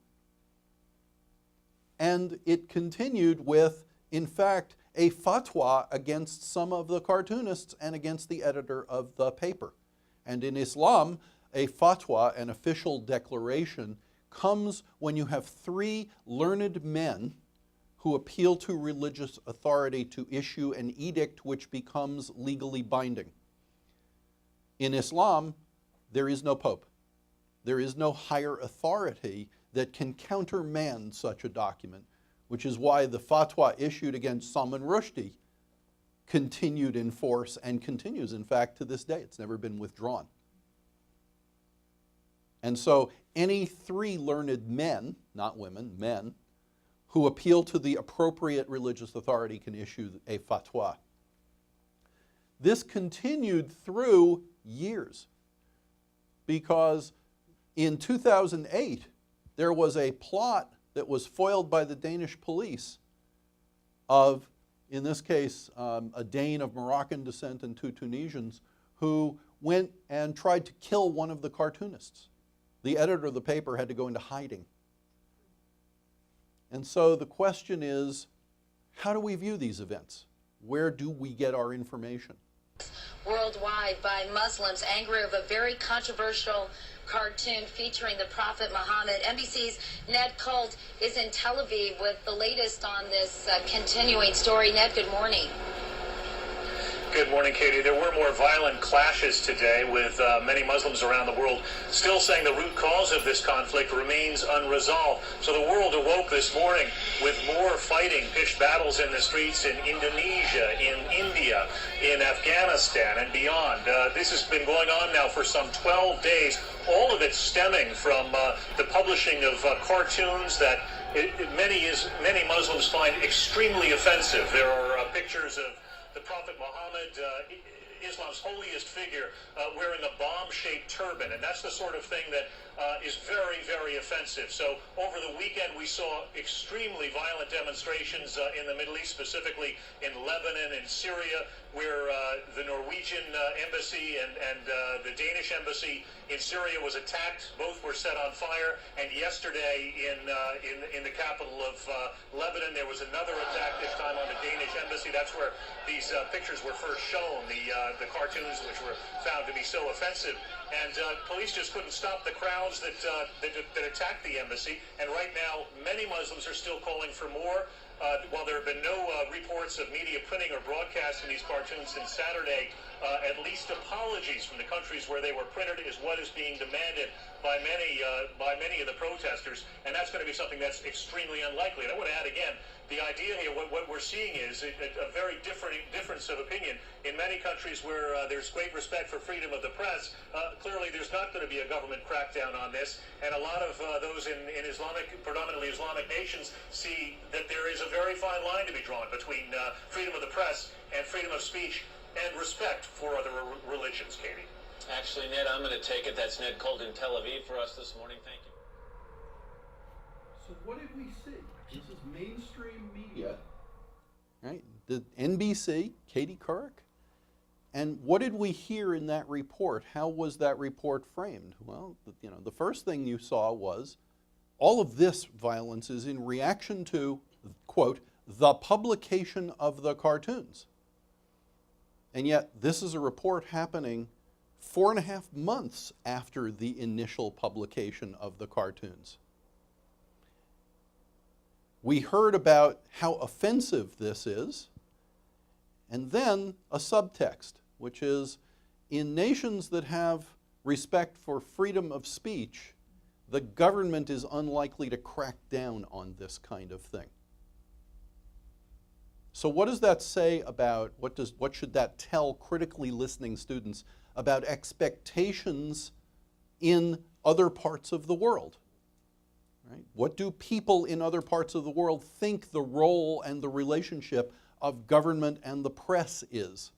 Speaker 1: And it continued with, in fact, a fatwa against some of the cartoonists and against the editor of the paper. And in Islam, a fatwa, an official declaration, comes when you have 3 learned men who appeal to religious authority to issue an edict which becomes legally binding. In Islam, there is no pope. There is no higher authority that can countermand such a document, which is why the fatwa issued against Salman Rushdie continued in force and continues, in fact, to this day. It's never been withdrawn. And so any 3 learned men, not women, men, who appeal to the appropriate religious authority can issue a fatwa. This continued through years, because in 2008, there was a plot that was foiled by the Danish police of, in this case, a Dane of Moroccan descent and 2 Tunisians who went and tried to kill one of the cartoonists. The editor of the paper had to go into hiding. And so the question is, how do we view these events? Where do we get our information?
Speaker 8: Worldwide by Muslims angry over a very controversial cartoon featuring the Prophet Muhammad. NBC's Ned Colt is in Tel Aviv with the latest on this continuing story. Ned, good morning.
Speaker 9: Good morning, Katie. There were more violent clashes today, with many Muslims around the world still saying the root cause of this conflict remains unresolved. So the world awoke this morning with more fighting, pitched battles in the streets in Indonesia, in India, in Afghanistan, and beyond. This has been going on now for some 12 days, all of it stemming from the publishing of cartoons that many Muslims find extremely offensive. There are pictures of the Prophet Muhammad Islam's holiest figure wearing a bomb-shaped turban, and that's the sort of thing that is very, very offensive. So over the weekend, we saw extremely violent demonstrations in the Middle East, specifically in Lebanon and Syria, where the Norwegian embassy and the Danish embassy in Syria was attacked. Both were set on fire. And yesterday, in the capital of Lebanon, there was another attack. This time on the Danish embassy. That's where these pictures were first shown. The cartoons, which were found to be so offensive. And police just couldn't stop the crowds that attacked the embassy. And right now, many Muslims are still calling for more. While there have been no reports of media printing or broadcasting these cartoons since Saturday, at least apologies from the countries where they were printed is what is being demanded by many of the protesters, and that's going to be something that's extremely unlikely. And I want to add again, the idea here, what we're seeing is a very difference of opinion. In many countries where there's great respect for freedom of the press, clearly there's not going to be a government crackdown on this, and a lot of those in predominantly Islamic nations see that there is a very fine line to be drawn between freedom of the press and freedom of speech and respect for other religions, Katie.
Speaker 10: Actually, Ned, I'm going to take it. That's Ned Colt in Tel Aviv for us this morning. Thank you.
Speaker 1: So what did we see? This is mainstream media, right? The NBC, Katie Couric. And what did we hear in that report? How was that report framed? Well, the first thing you saw was all of this violence is in reaction to, quote, the publication of the cartoons. And yet this is a report happening 4.5 months after the initial publication of the cartoons. We heard about how offensive this is, and then a subtext, which is, in nations that have respect for freedom of speech, the government is unlikely to crack down on this kind of thing. So what does that say about, what should that tell critically listening students about expectations in other parts of the world? Right? What do people in other parts of the world think the role and the relationship of government and the press is?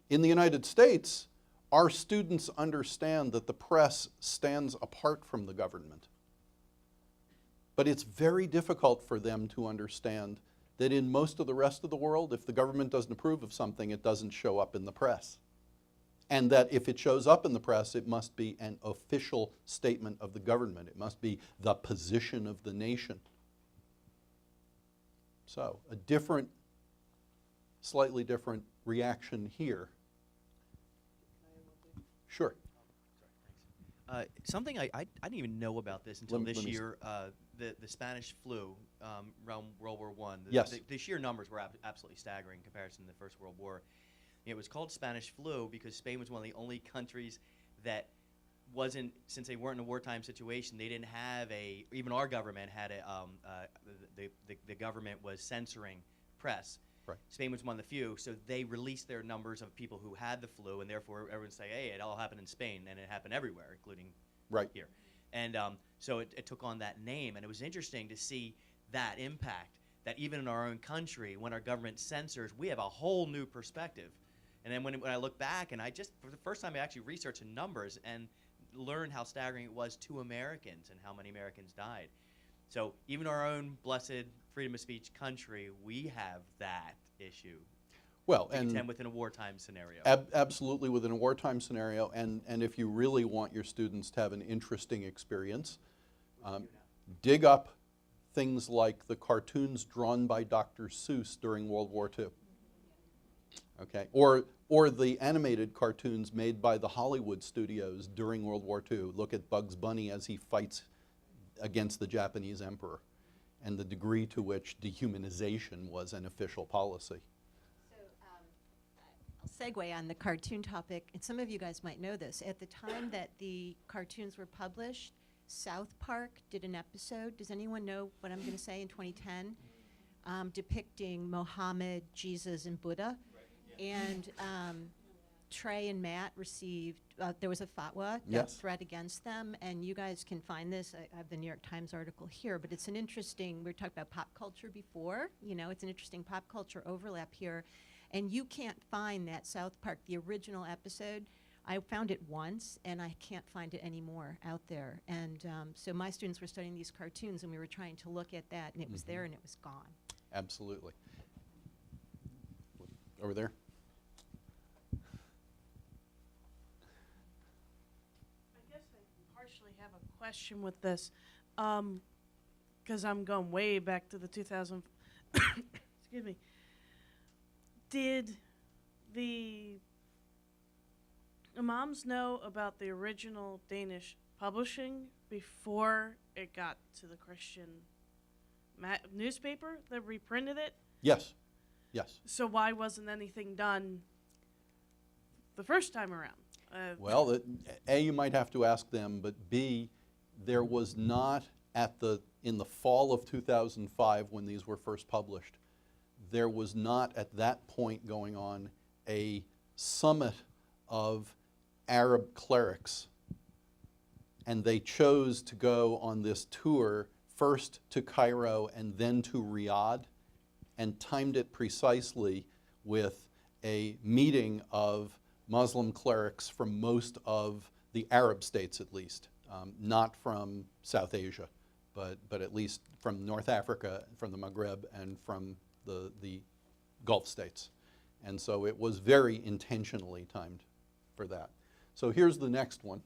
Speaker 1: In the United States, our students understand that the press stands apart from the government. But it's very difficult for them to understand that in most of the rest of the world, if the government doesn't approve of something, it doesn't show up in the press. And that if it shows up in the press, it must be an official statement of the government. It must be the position of the nation. So, a different, slightly different reaction here. Sure.
Speaker 4: Something I didn't even know about this until this
Speaker 1: let me
Speaker 4: year. The Spanish flu around World War I.
Speaker 1: Yes.
Speaker 4: The sheer numbers were absolutely staggering in comparison to the First World War. It was called Spanish flu because Spain was one of the only countries that wasn't, since they weren't in a wartime situation, they didn't have even our government had the government was censoring press.
Speaker 1: Right.
Speaker 4: Spain was one of the few, so they released their numbers of people who had the flu, and therefore everyone say, hey, it all happened in Spain, and it happened everywhere, including here. And so it took on that name, and it was interesting to see that impact, that even in our own country, when our government censors, we have a whole new perspective. And then when I look back, and for the first time, I actually researched the numbers and learned how staggering it was to Americans and how many Americans died. So even our own blessed freedom of speech country, we have that issue.
Speaker 1: Well,
Speaker 4: to
Speaker 1: and
Speaker 4: contend within a wartime scenario.
Speaker 1: Absolutely within a wartime scenario, and if you really want your students to have an interesting experience, dig up things like the cartoons drawn by Dr. Seuss during World War II. Okay, or the animated cartoons made by the Hollywood studios during World War II. Look at Bugs Bunny as he fights against the Japanese emperor, and the degree to which dehumanization was an official policy.
Speaker 7: So I'll segue on the cartoon topic, and some of you guys might know this. At the time that the cartoons were published, South Park did an episode. Does anyone know what I'm going to say in 2010? Depicting Mohammed, Jesus, and Buddha. And Trey and Matt received, there was a fatwa,
Speaker 1: Yes.
Speaker 7: threat against them, and you guys can find this. I have the New York Times article here, but it's an interesting, we were talking about pop culture before, it's an interesting pop culture overlap here. And you can't find that South Park, the original episode. I found it once, and I can't find it anymore out there. And so my students were studying these cartoons, and we were trying to look at that, and it was there, and it was gone.
Speaker 1: Absolutely. Over there.
Speaker 11: I guess I partially have a question with this, because I'm going way back to the 2000. Excuse me. Did the imams know about the original Danish publishing before it got to the Christian newspaper that reprinted it?
Speaker 1: Yes. Yes.
Speaker 11: So why wasn't anything done the first time around?
Speaker 1: Well, A, you might have to ask them, but B, there was not in the fall of 2005 when these were first published, there was not at that point going on a summit of Arab clerics, and they chose to go on this tour first to Cairo and then to Riyadh, and timed it precisely with a meeting of Muslim clerics from most of the Arab states, at least, not from South Asia, but at least from North Africa, from the Maghreb, and from the Gulf states. And so it was very intentionally timed for that. So here's the next one.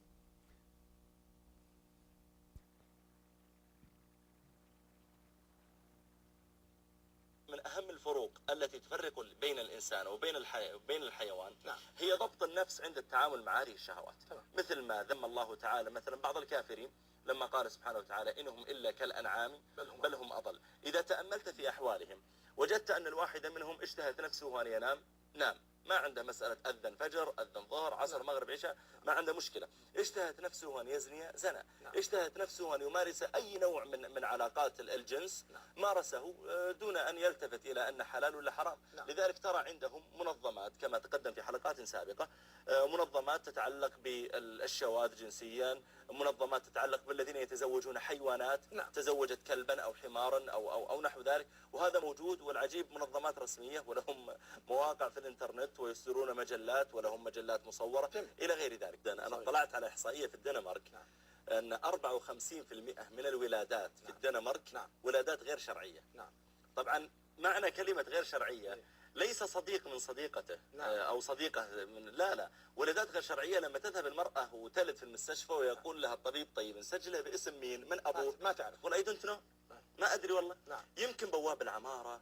Speaker 12: من أهم الفروق التي تفرق بين الإنسان وبين الحيوان هي ضبط النفس عند التعامل مع هذه الشهوات. مثل ما ذم الله تعالى مثلا بعض الكافرين لما قال سبحانه وتعالى إنهم إلا كالأنعام بل هم أضل. إذا تأملت في أحوالهم وجدت أن الواحد منهم اشتهت نفسه وأن ينام نام، ما عنده مسألة أذن فجر أذن ظهر عصر مغرب عشاء، ما عنده مشكلة. اشتهت نفسه أن يزني زنى، اشتهت نفسه أن يمارس أي نوع من علاقات الجنس مارسه دون أن يلتفت إلى أن حلال ولا حرام. لذلك ترى عندهم منظمات كما تقدم في حلقات سابقة، منظمات تتعلق بالشواذ جنسيا، منظمات تتعلق بالذين يتزوجون حيوانات، تزوجت كلبا أو حمارا أو نحو ذلك، وهذا موجود. والعجيب منظمات رسمية ولهم مواقع في الإنترنت ويصدرون مجلات ولهم مجلات مصورة إلى غير ذلك. أنا اطلعت على إحصائية في الدنمارك أن 54% من الولادات في الدنمارك ولادات غير شرعية. طبعا معنى كلمة غير شرعية ليس صديق من صديقته أو صديقة من لا ولادات غير شرعية. لما تذهب المرأة وتلد في المستشفى ويقول لها الطبيب طيب نسجلها باسم مين من أبوه ما تعرف ولا I don't know ما أدري والله. يمكن بواب العمارة،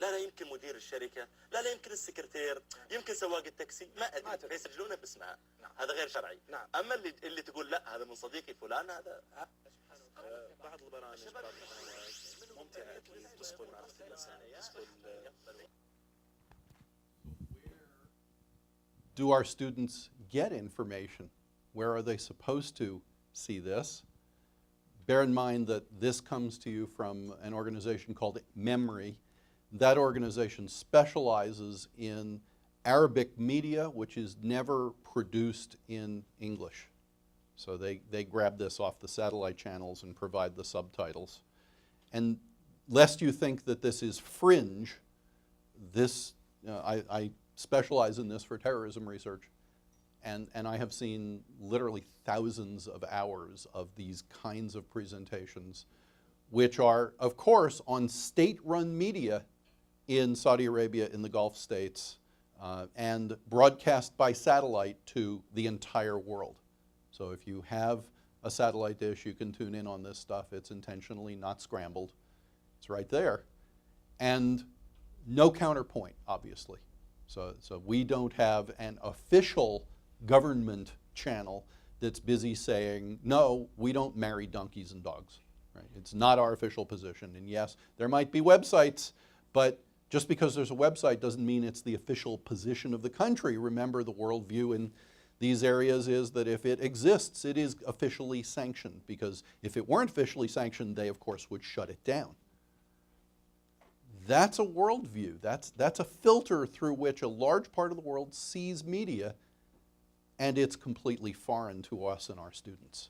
Speaker 12: لا يمكن مدير الشركة، لا يمكن السكرتير، يمكن سواق التاكسي، ما أدري، فيسجلونه باسمها. هذا غير شرعي. أما اللي تقول لا هذا من صديقي فلان هذا بعض البرامج ممتعة تسقط معرفة الإنسان
Speaker 1: Do our students get information? Where are they supposed to see this? Bear in mind that this comes to you from an organization called Memory. That organization specializes in Arabic media, which is never produced in English. So they grab this off the satellite channels and provide the subtitles. And lest you think that this is fringe, this I specialize in this for terrorism research, and I have seen literally thousands of hours of these kinds of presentations, which are, of course, on state-run media in Saudi Arabia, in the Gulf states, and broadcast by satellite to the entire world. So if you have a satellite dish, you can tune in on this stuff. It's intentionally not scrambled. It's right there. And no counterpoint, obviously. So we don't have an official government channel that's busy saying, no, we don't marry donkeys and dogs. Right? It's not our official position. And yes, there might be websites, but just because there's a website doesn't mean it's the official position of the country. Remember, the worldview in these areas is that if it exists, it is officially sanctioned, because if it weren't officially sanctioned, they, of course, would shut it down. That's a worldview. That's a filter through which a large part of the world sees media, and it's completely foreign to us and our students.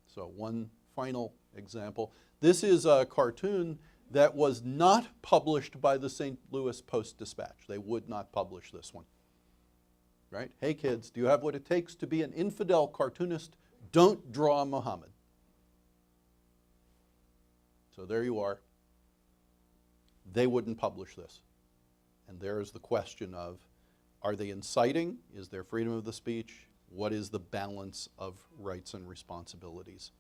Speaker 1: So one final example. This is a cartoon that was not published by the St. Louis Post-Dispatch. They would not publish this one. Right? Hey kids, do you have what it takes to be an infidel cartoonist? Don't draw Muhammad. So there you are. They wouldn't publish this. And there's the question of, are they inciting? Is there freedom of the speech? What is the balance of rights and responsibilities?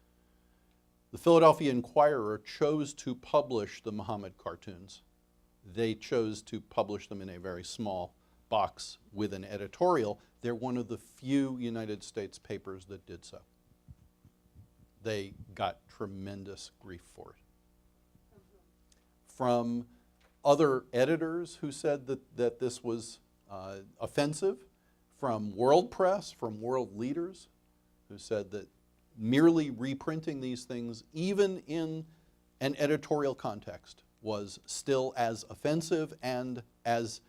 Speaker 1: The Philadelphia Inquirer chose to publish the Muhammad cartoons. They chose to publish them in a very small box with an editorial. They're one of the few United States papers that did so. They got tremendous grief for it. From other editors who said that this was offensive, from world press, from world leaders who said that merely reprinting these things, even in an editorial context, was still as offensive and as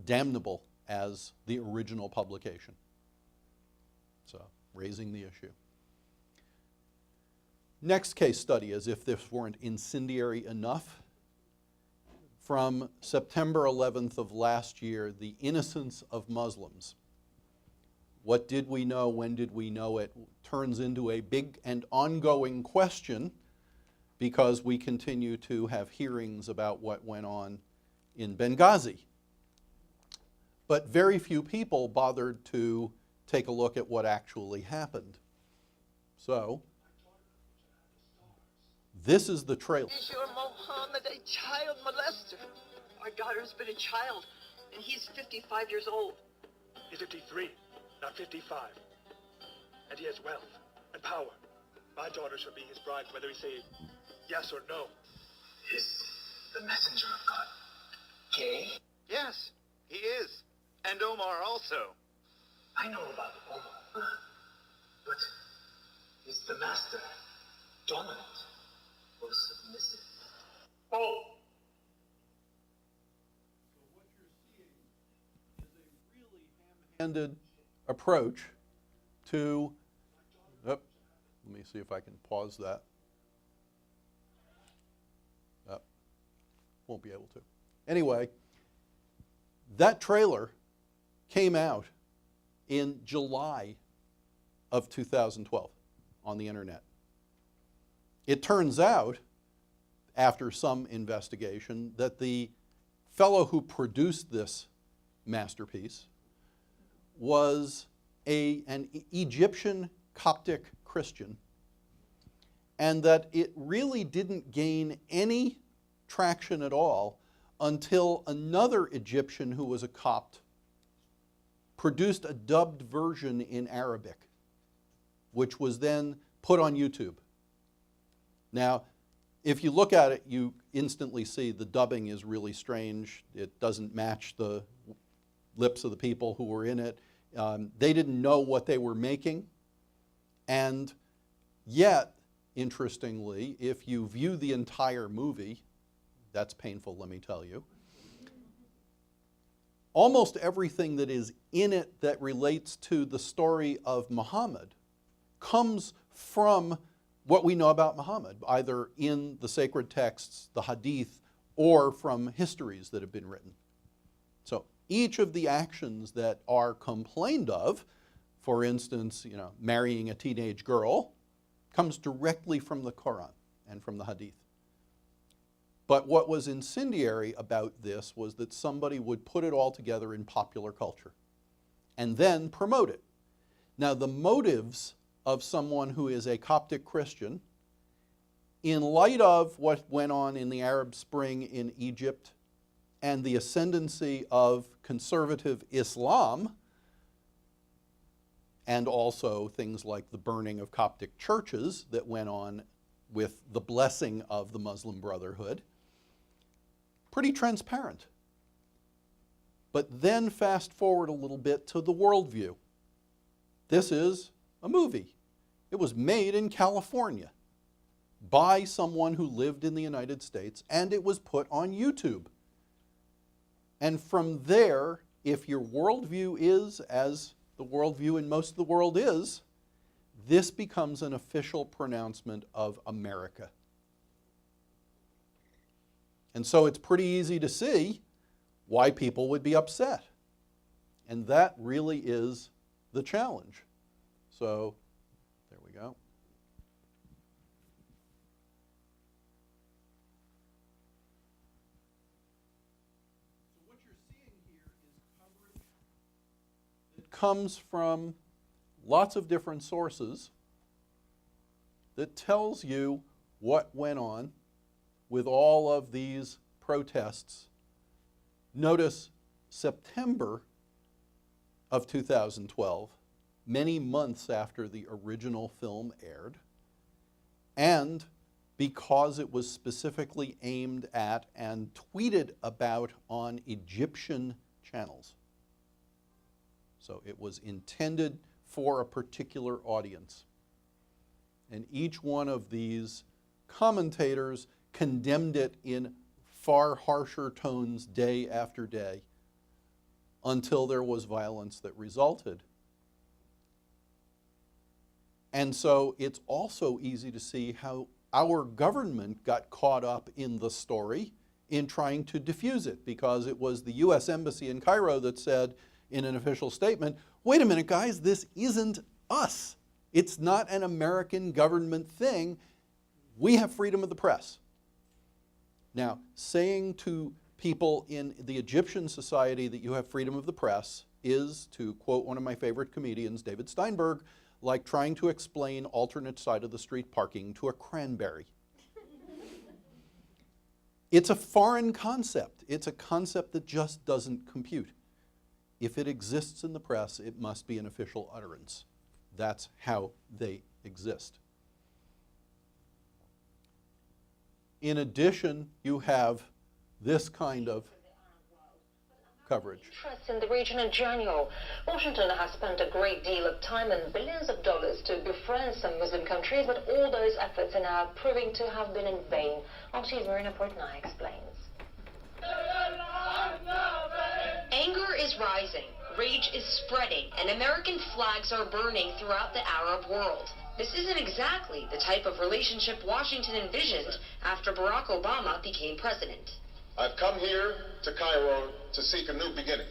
Speaker 1: damnable as the original publication. So, raising the issue. Next case study, as if this weren't incendiary enough. From September 11th of last year, the innocence of Muslims. What did we know? When did we know it? Turns into a big and ongoing question because we continue to have hearings about what went on in Benghazi. But very few people bothered to take a look at what actually happened. So, this is the trailer.
Speaker 13: Is your Mohammed a child molester? Our daughter's been a child, and he's 55 years old.
Speaker 14: He's 53, not 55. And he has wealth and power. My daughter shall be his bride, whether he say yes or no.
Speaker 13: Is the messenger of God gay?
Speaker 15: Yes, he is. And Omar also.
Speaker 13: I know about Omar. But is the master dominant or submissive?
Speaker 14: Oh!
Speaker 1: So what you're seeing is a really ham-handed approach to, let me see if I can pause that. Won't be able to. Anyway, that trailer came out in July of 2012 on the internet. It turns out, after some investigation, that the fellow who produced this masterpiece was an Egyptian Coptic Christian, and that it really didn't gain any traction at all until another Egyptian who was a Copt produced a dubbed version in Arabic, which was then put on YouTube. Now, if you look at it, you instantly see the dubbing is really strange. It doesn't match the lips of the people who were in it. They didn't know what they were making. And yet, interestingly, if you view the entire movie, that's painful, let me tell you, almost everything that is in it that relates to the story of Muhammad comes from what we know about Muhammad, either in the sacred texts, the hadith, or from histories that have been written. So each of the actions that are complained of, for instance, marrying a teenage girl, comes directly from the Quran and from the hadith. But what was incendiary about this was that somebody would put it all together in popular culture and then promote it. Now, the motives of someone who is a Coptic Christian, in light of what went on in the Arab Spring in Egypt and the ascendancy of conservative Islam, and also things like the burning of Coptic churches that went on with the blessing of the Muslim Brotherhood, pretty transparent. But then fast forward a little bit to the worldview. This is a movie. It was made in California by someone who lived in the United States, and it was put on YouTube. And from there, if your worldview is, as the worldview in most of the world is, this becomes an official pronouncement of America. And so it's pretty easy to see why people would be upset. And that really is the challenge. So there we go. So what you're seeing here is coverage that comes from lots of different sources that tells you what went on with all of these protests. Notice September of 2012, many months after the original film aired, and because it was specifically aimed at and tweeted about on Egyptian channels. So it was intended for a particular audience. And each one of these commentators condemned it in far harsher tones day after day until there was violence that resulted. And so it's also easy to see how our government got caught up in the story in trying to diffuse it, because it was the US Embassy in Cairo that said in an official statement, wait a minute guys, this isn't us. It's not an American government thing. We have freedom of the press. Now, saying to people in the Egyptian society that you have freedom of the press is, to quote one of my favorite comedians, David Steinberg, like trying to explain alternate side of the street parking to a cranberry. It's a foreign concept. It's a concept that just doesn't compute. If it exists in the press, it must be an official utterance. That's how they exist. In addition, you have this kind of coverage.
Speaker 8: Interest in the region in general. Washington has spent a great deal of time and billions of dollars to befriend some Muslim countries, but all those efforts are now proving to have been in vain. RT's Marina Portnoy explains. Anger is rising, rage is spreading, and American flags are burning throughout the Arab world. This isn't exactly the type of relationship Washington envisioned after Barack Obama became president.
Speaker 16: I've come here to Cairo to seek a new beginning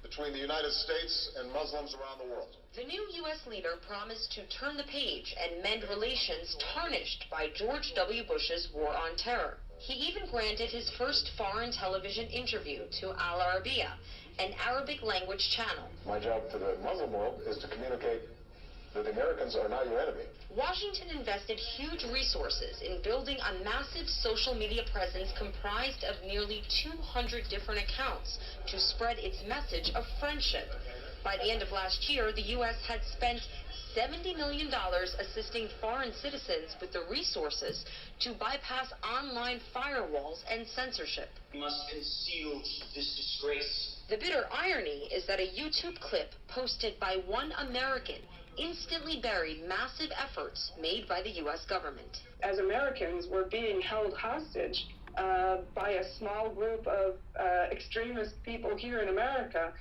Speaker 16: between the United States and Muslims around the world.
Speaker 8: The new U.S. leader promised to turn the page and mend relations tarnished by George W. Bush's war on terror. He even granted his first foreign television interview to Al Arabiya, an Arabic language channel.
Speaker 16: My job to the Muslim world is to communicate that the Americans are not your enemy.
Speaker 8: Washington invested huge resources in building a massive social media presence comprised of nearly 200 different accounts to spread its message of friendship. By the end of last year, the U.S. had spent $70 million assisting foreign citizens with the resources to bypass online firewalls and censorship.
Speaker 17: We must conceal this disgrace.
Speaker 8: The bitter irony is that a YouTube clip posted by one American instantly buried massive efforts made by the U.S. government.
Speaker 18: As Americans, we're being held hostage by a small group of extremist people here in America.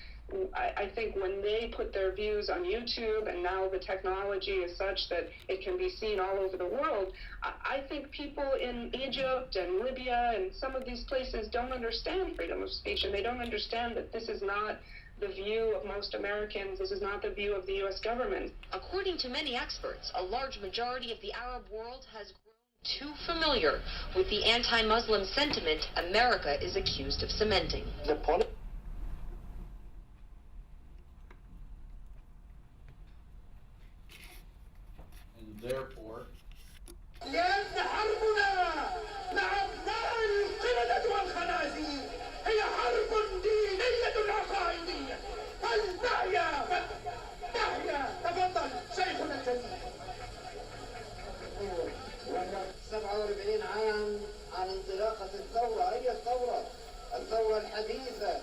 Speaker 18: I think when they put their views on YouTube, and now the technology is such that it can be seen all over the world, I think people in Egypt and Libya and some of these places don't understand freedom of speech, and they don't understand that this is not the view of most Americans. This is not the view of the U.S. government.
Speaker 8: According to many experts, a large majority of the Arab world has grown too familiar with the anti-Muslim sentiment America is accused of cementing.
Speaker 1: And therefore,
Speaker 19: لأن حربنا مع أبناء القردة والخنازير هي حرب دينية عقائدية. فلنحيا نحيا. تفضل شيخنا الجليل.
Speaker 20: 47 عام عن انطلاقة الثورة. أي الثورة؟ الثورة الحديثة.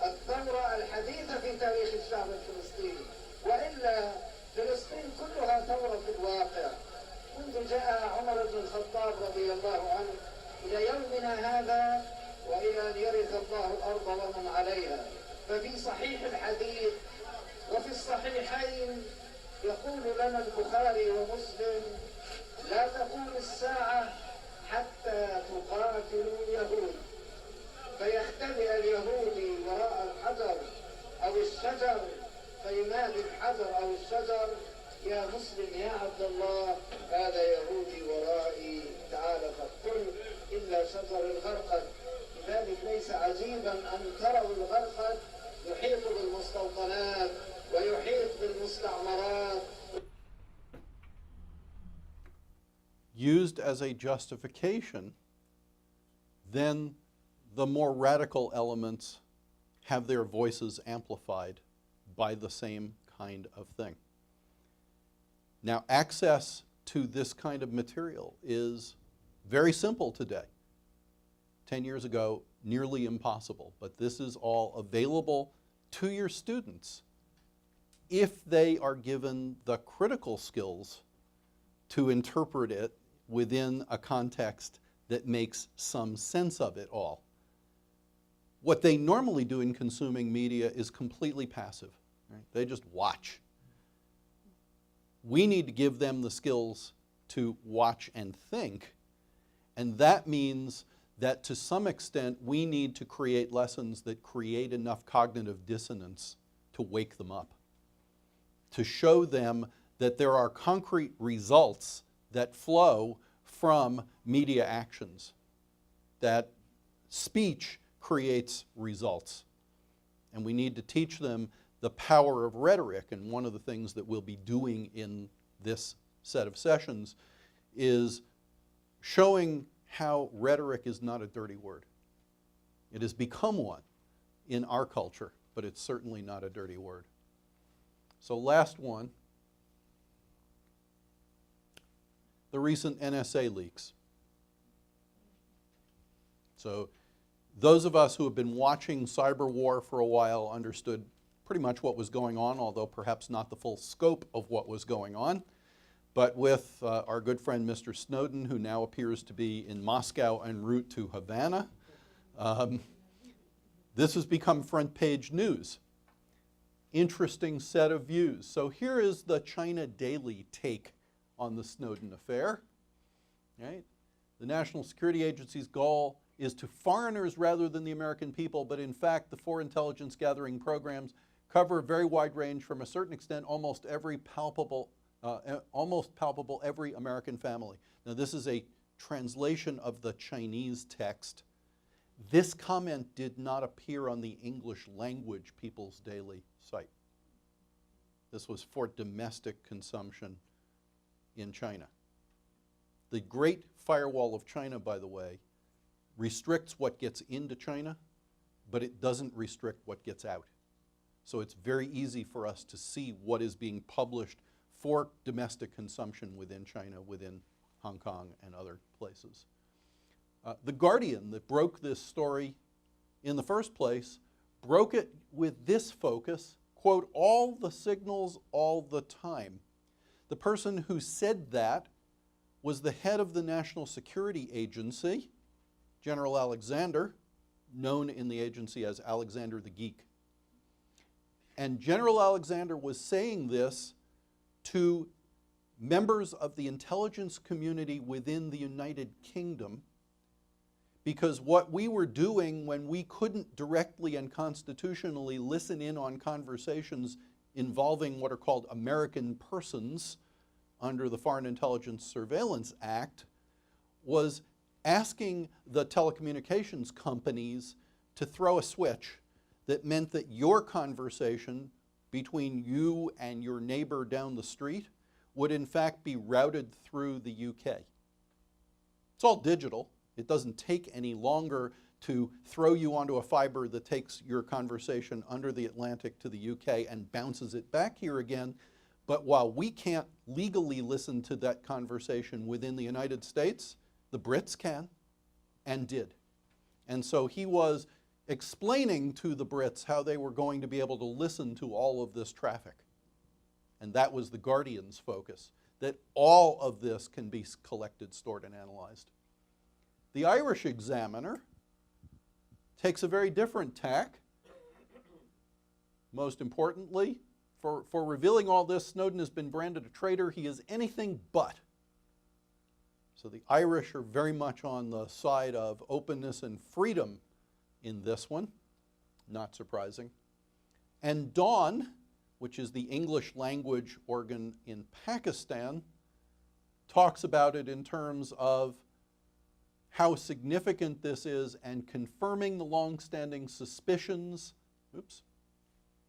Speaker 20: الثورة الحديثة في تاريخ الشعب الفلسطيني. وإلا فلسطين كلها ثورة في الواقع. منذ جاء عمر بن الخطاب رضي الله عنه إلى يومنا هذا، وإلى أن يرث الله الأرض ومن عليها. ففي صحيح الحديث وفي الصحيحين يقول لنا البخاري ومسلم: لا تقوم الساعة حتى تقاتلوا اليهود فيختبئ اليهودي وراء الحجر أو الشجر فينادي الحجر أو الشجر يا مسلم يا عبد الله هذا يهودي ورائي تعال فاقتله إلا شجر الغرقد. لذلك ليس عجيبا أن تروا الغرقد يحيط بالمستوطنات ويحيط بالمستعمرات.
Speaker 1: Used as a justification, then the more radical elements have their voices amplified by the same kind of thing. Now, access to this kind of material is very simple today. 10 years ago, nearly impossible, but this is all available to your students if they are given the critical skills to interpret it within a context that makes some sense of it all. What they normally do in consuming media is completely passive. Right? They just watch. We need to give them the skills to watch and think, and that means that to some extent we need to create lessons that create enough cognitive dissonance to wake them up, to show them that there are concrete results that flow from media actions, that speech creates results. And we need to teach them the power of rhetoric, and one of the things that we'll be doing in this set of sessions is showing how rhetoric is not a dirty word. It has become one in our culture, but it's certainly not a dirty word. So last one, the recent NSA leaks. So those of us who have been watching cyber war for a while understood pretty much what was going on, although perhaps not the full scope of what was going on. But with our good friend Mr. Snowden, who now appears to be in Moscow en route to Havana, this has become front page news. Interesting set of views. So here is the China Daily take on the Snowden affair. Right? The National Security Agency's goal is to foreigners rather than the American people, but in fact the foreign intelligence gathering programs cover a very wide range from a certain extent, almost palpable every American family. Now this is a translation of the Chinese text. This comment did not appear on the English language People's Daily site. This was for domestic consumption in China. The Great Firewall of China, by the way, restricts what gets into China, but it doesn't restrict what gets out. So it's very easy for us to see what is being published for domestic consumption within China, within Hong Kong and other places. The Guardian, that broke this story in the first place, broke it with this focus, quote, all the signals all the time. The person who said that was the head of the National Security Agency, General Alexander, known in the agency as Alexander the Geek. And General Alexander was saying this to members of the intelligence community within the United Kingdom, because what we were doing when we couldn't directly and constitutionally listen in on conversations involving what are called American persons under the Foreign Intelligence Surveillance Act was asking the telecommunications companies to throw a switch that meant that your conversation between you and your neighbor down the street would in fact be routed through the UK. It's all digital. It doesn't take any longer to throw you onto a fiber that takes your conversation under the Atlantic to the UK and bounces it back here again. But while we can't legally listen to that conversation within the United States, the Brits can and did. And so he was explaining to the Brits how they were going to be able to listen to all of this traffic. And that was the Guardian's focus, that all of this can be collected, stored, and analyzed. The Irish Examiner takes a very different tack. Most importantly, for revealing all this, Snowden has been branded a traitor. He is anything but. So the Irish are very much on the side of openness and freedom in this one, not surprising. And Dawn, which is the English language organ in Pakistan, talks about it in terms of how significant this is and confirming the long-standing suspicions, oops,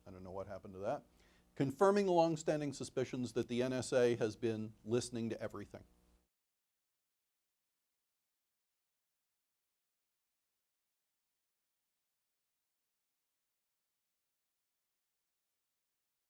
Speaker 1: I don't know what happened to that, confirming the long-standing suspicions that the NSA has been listening to everything.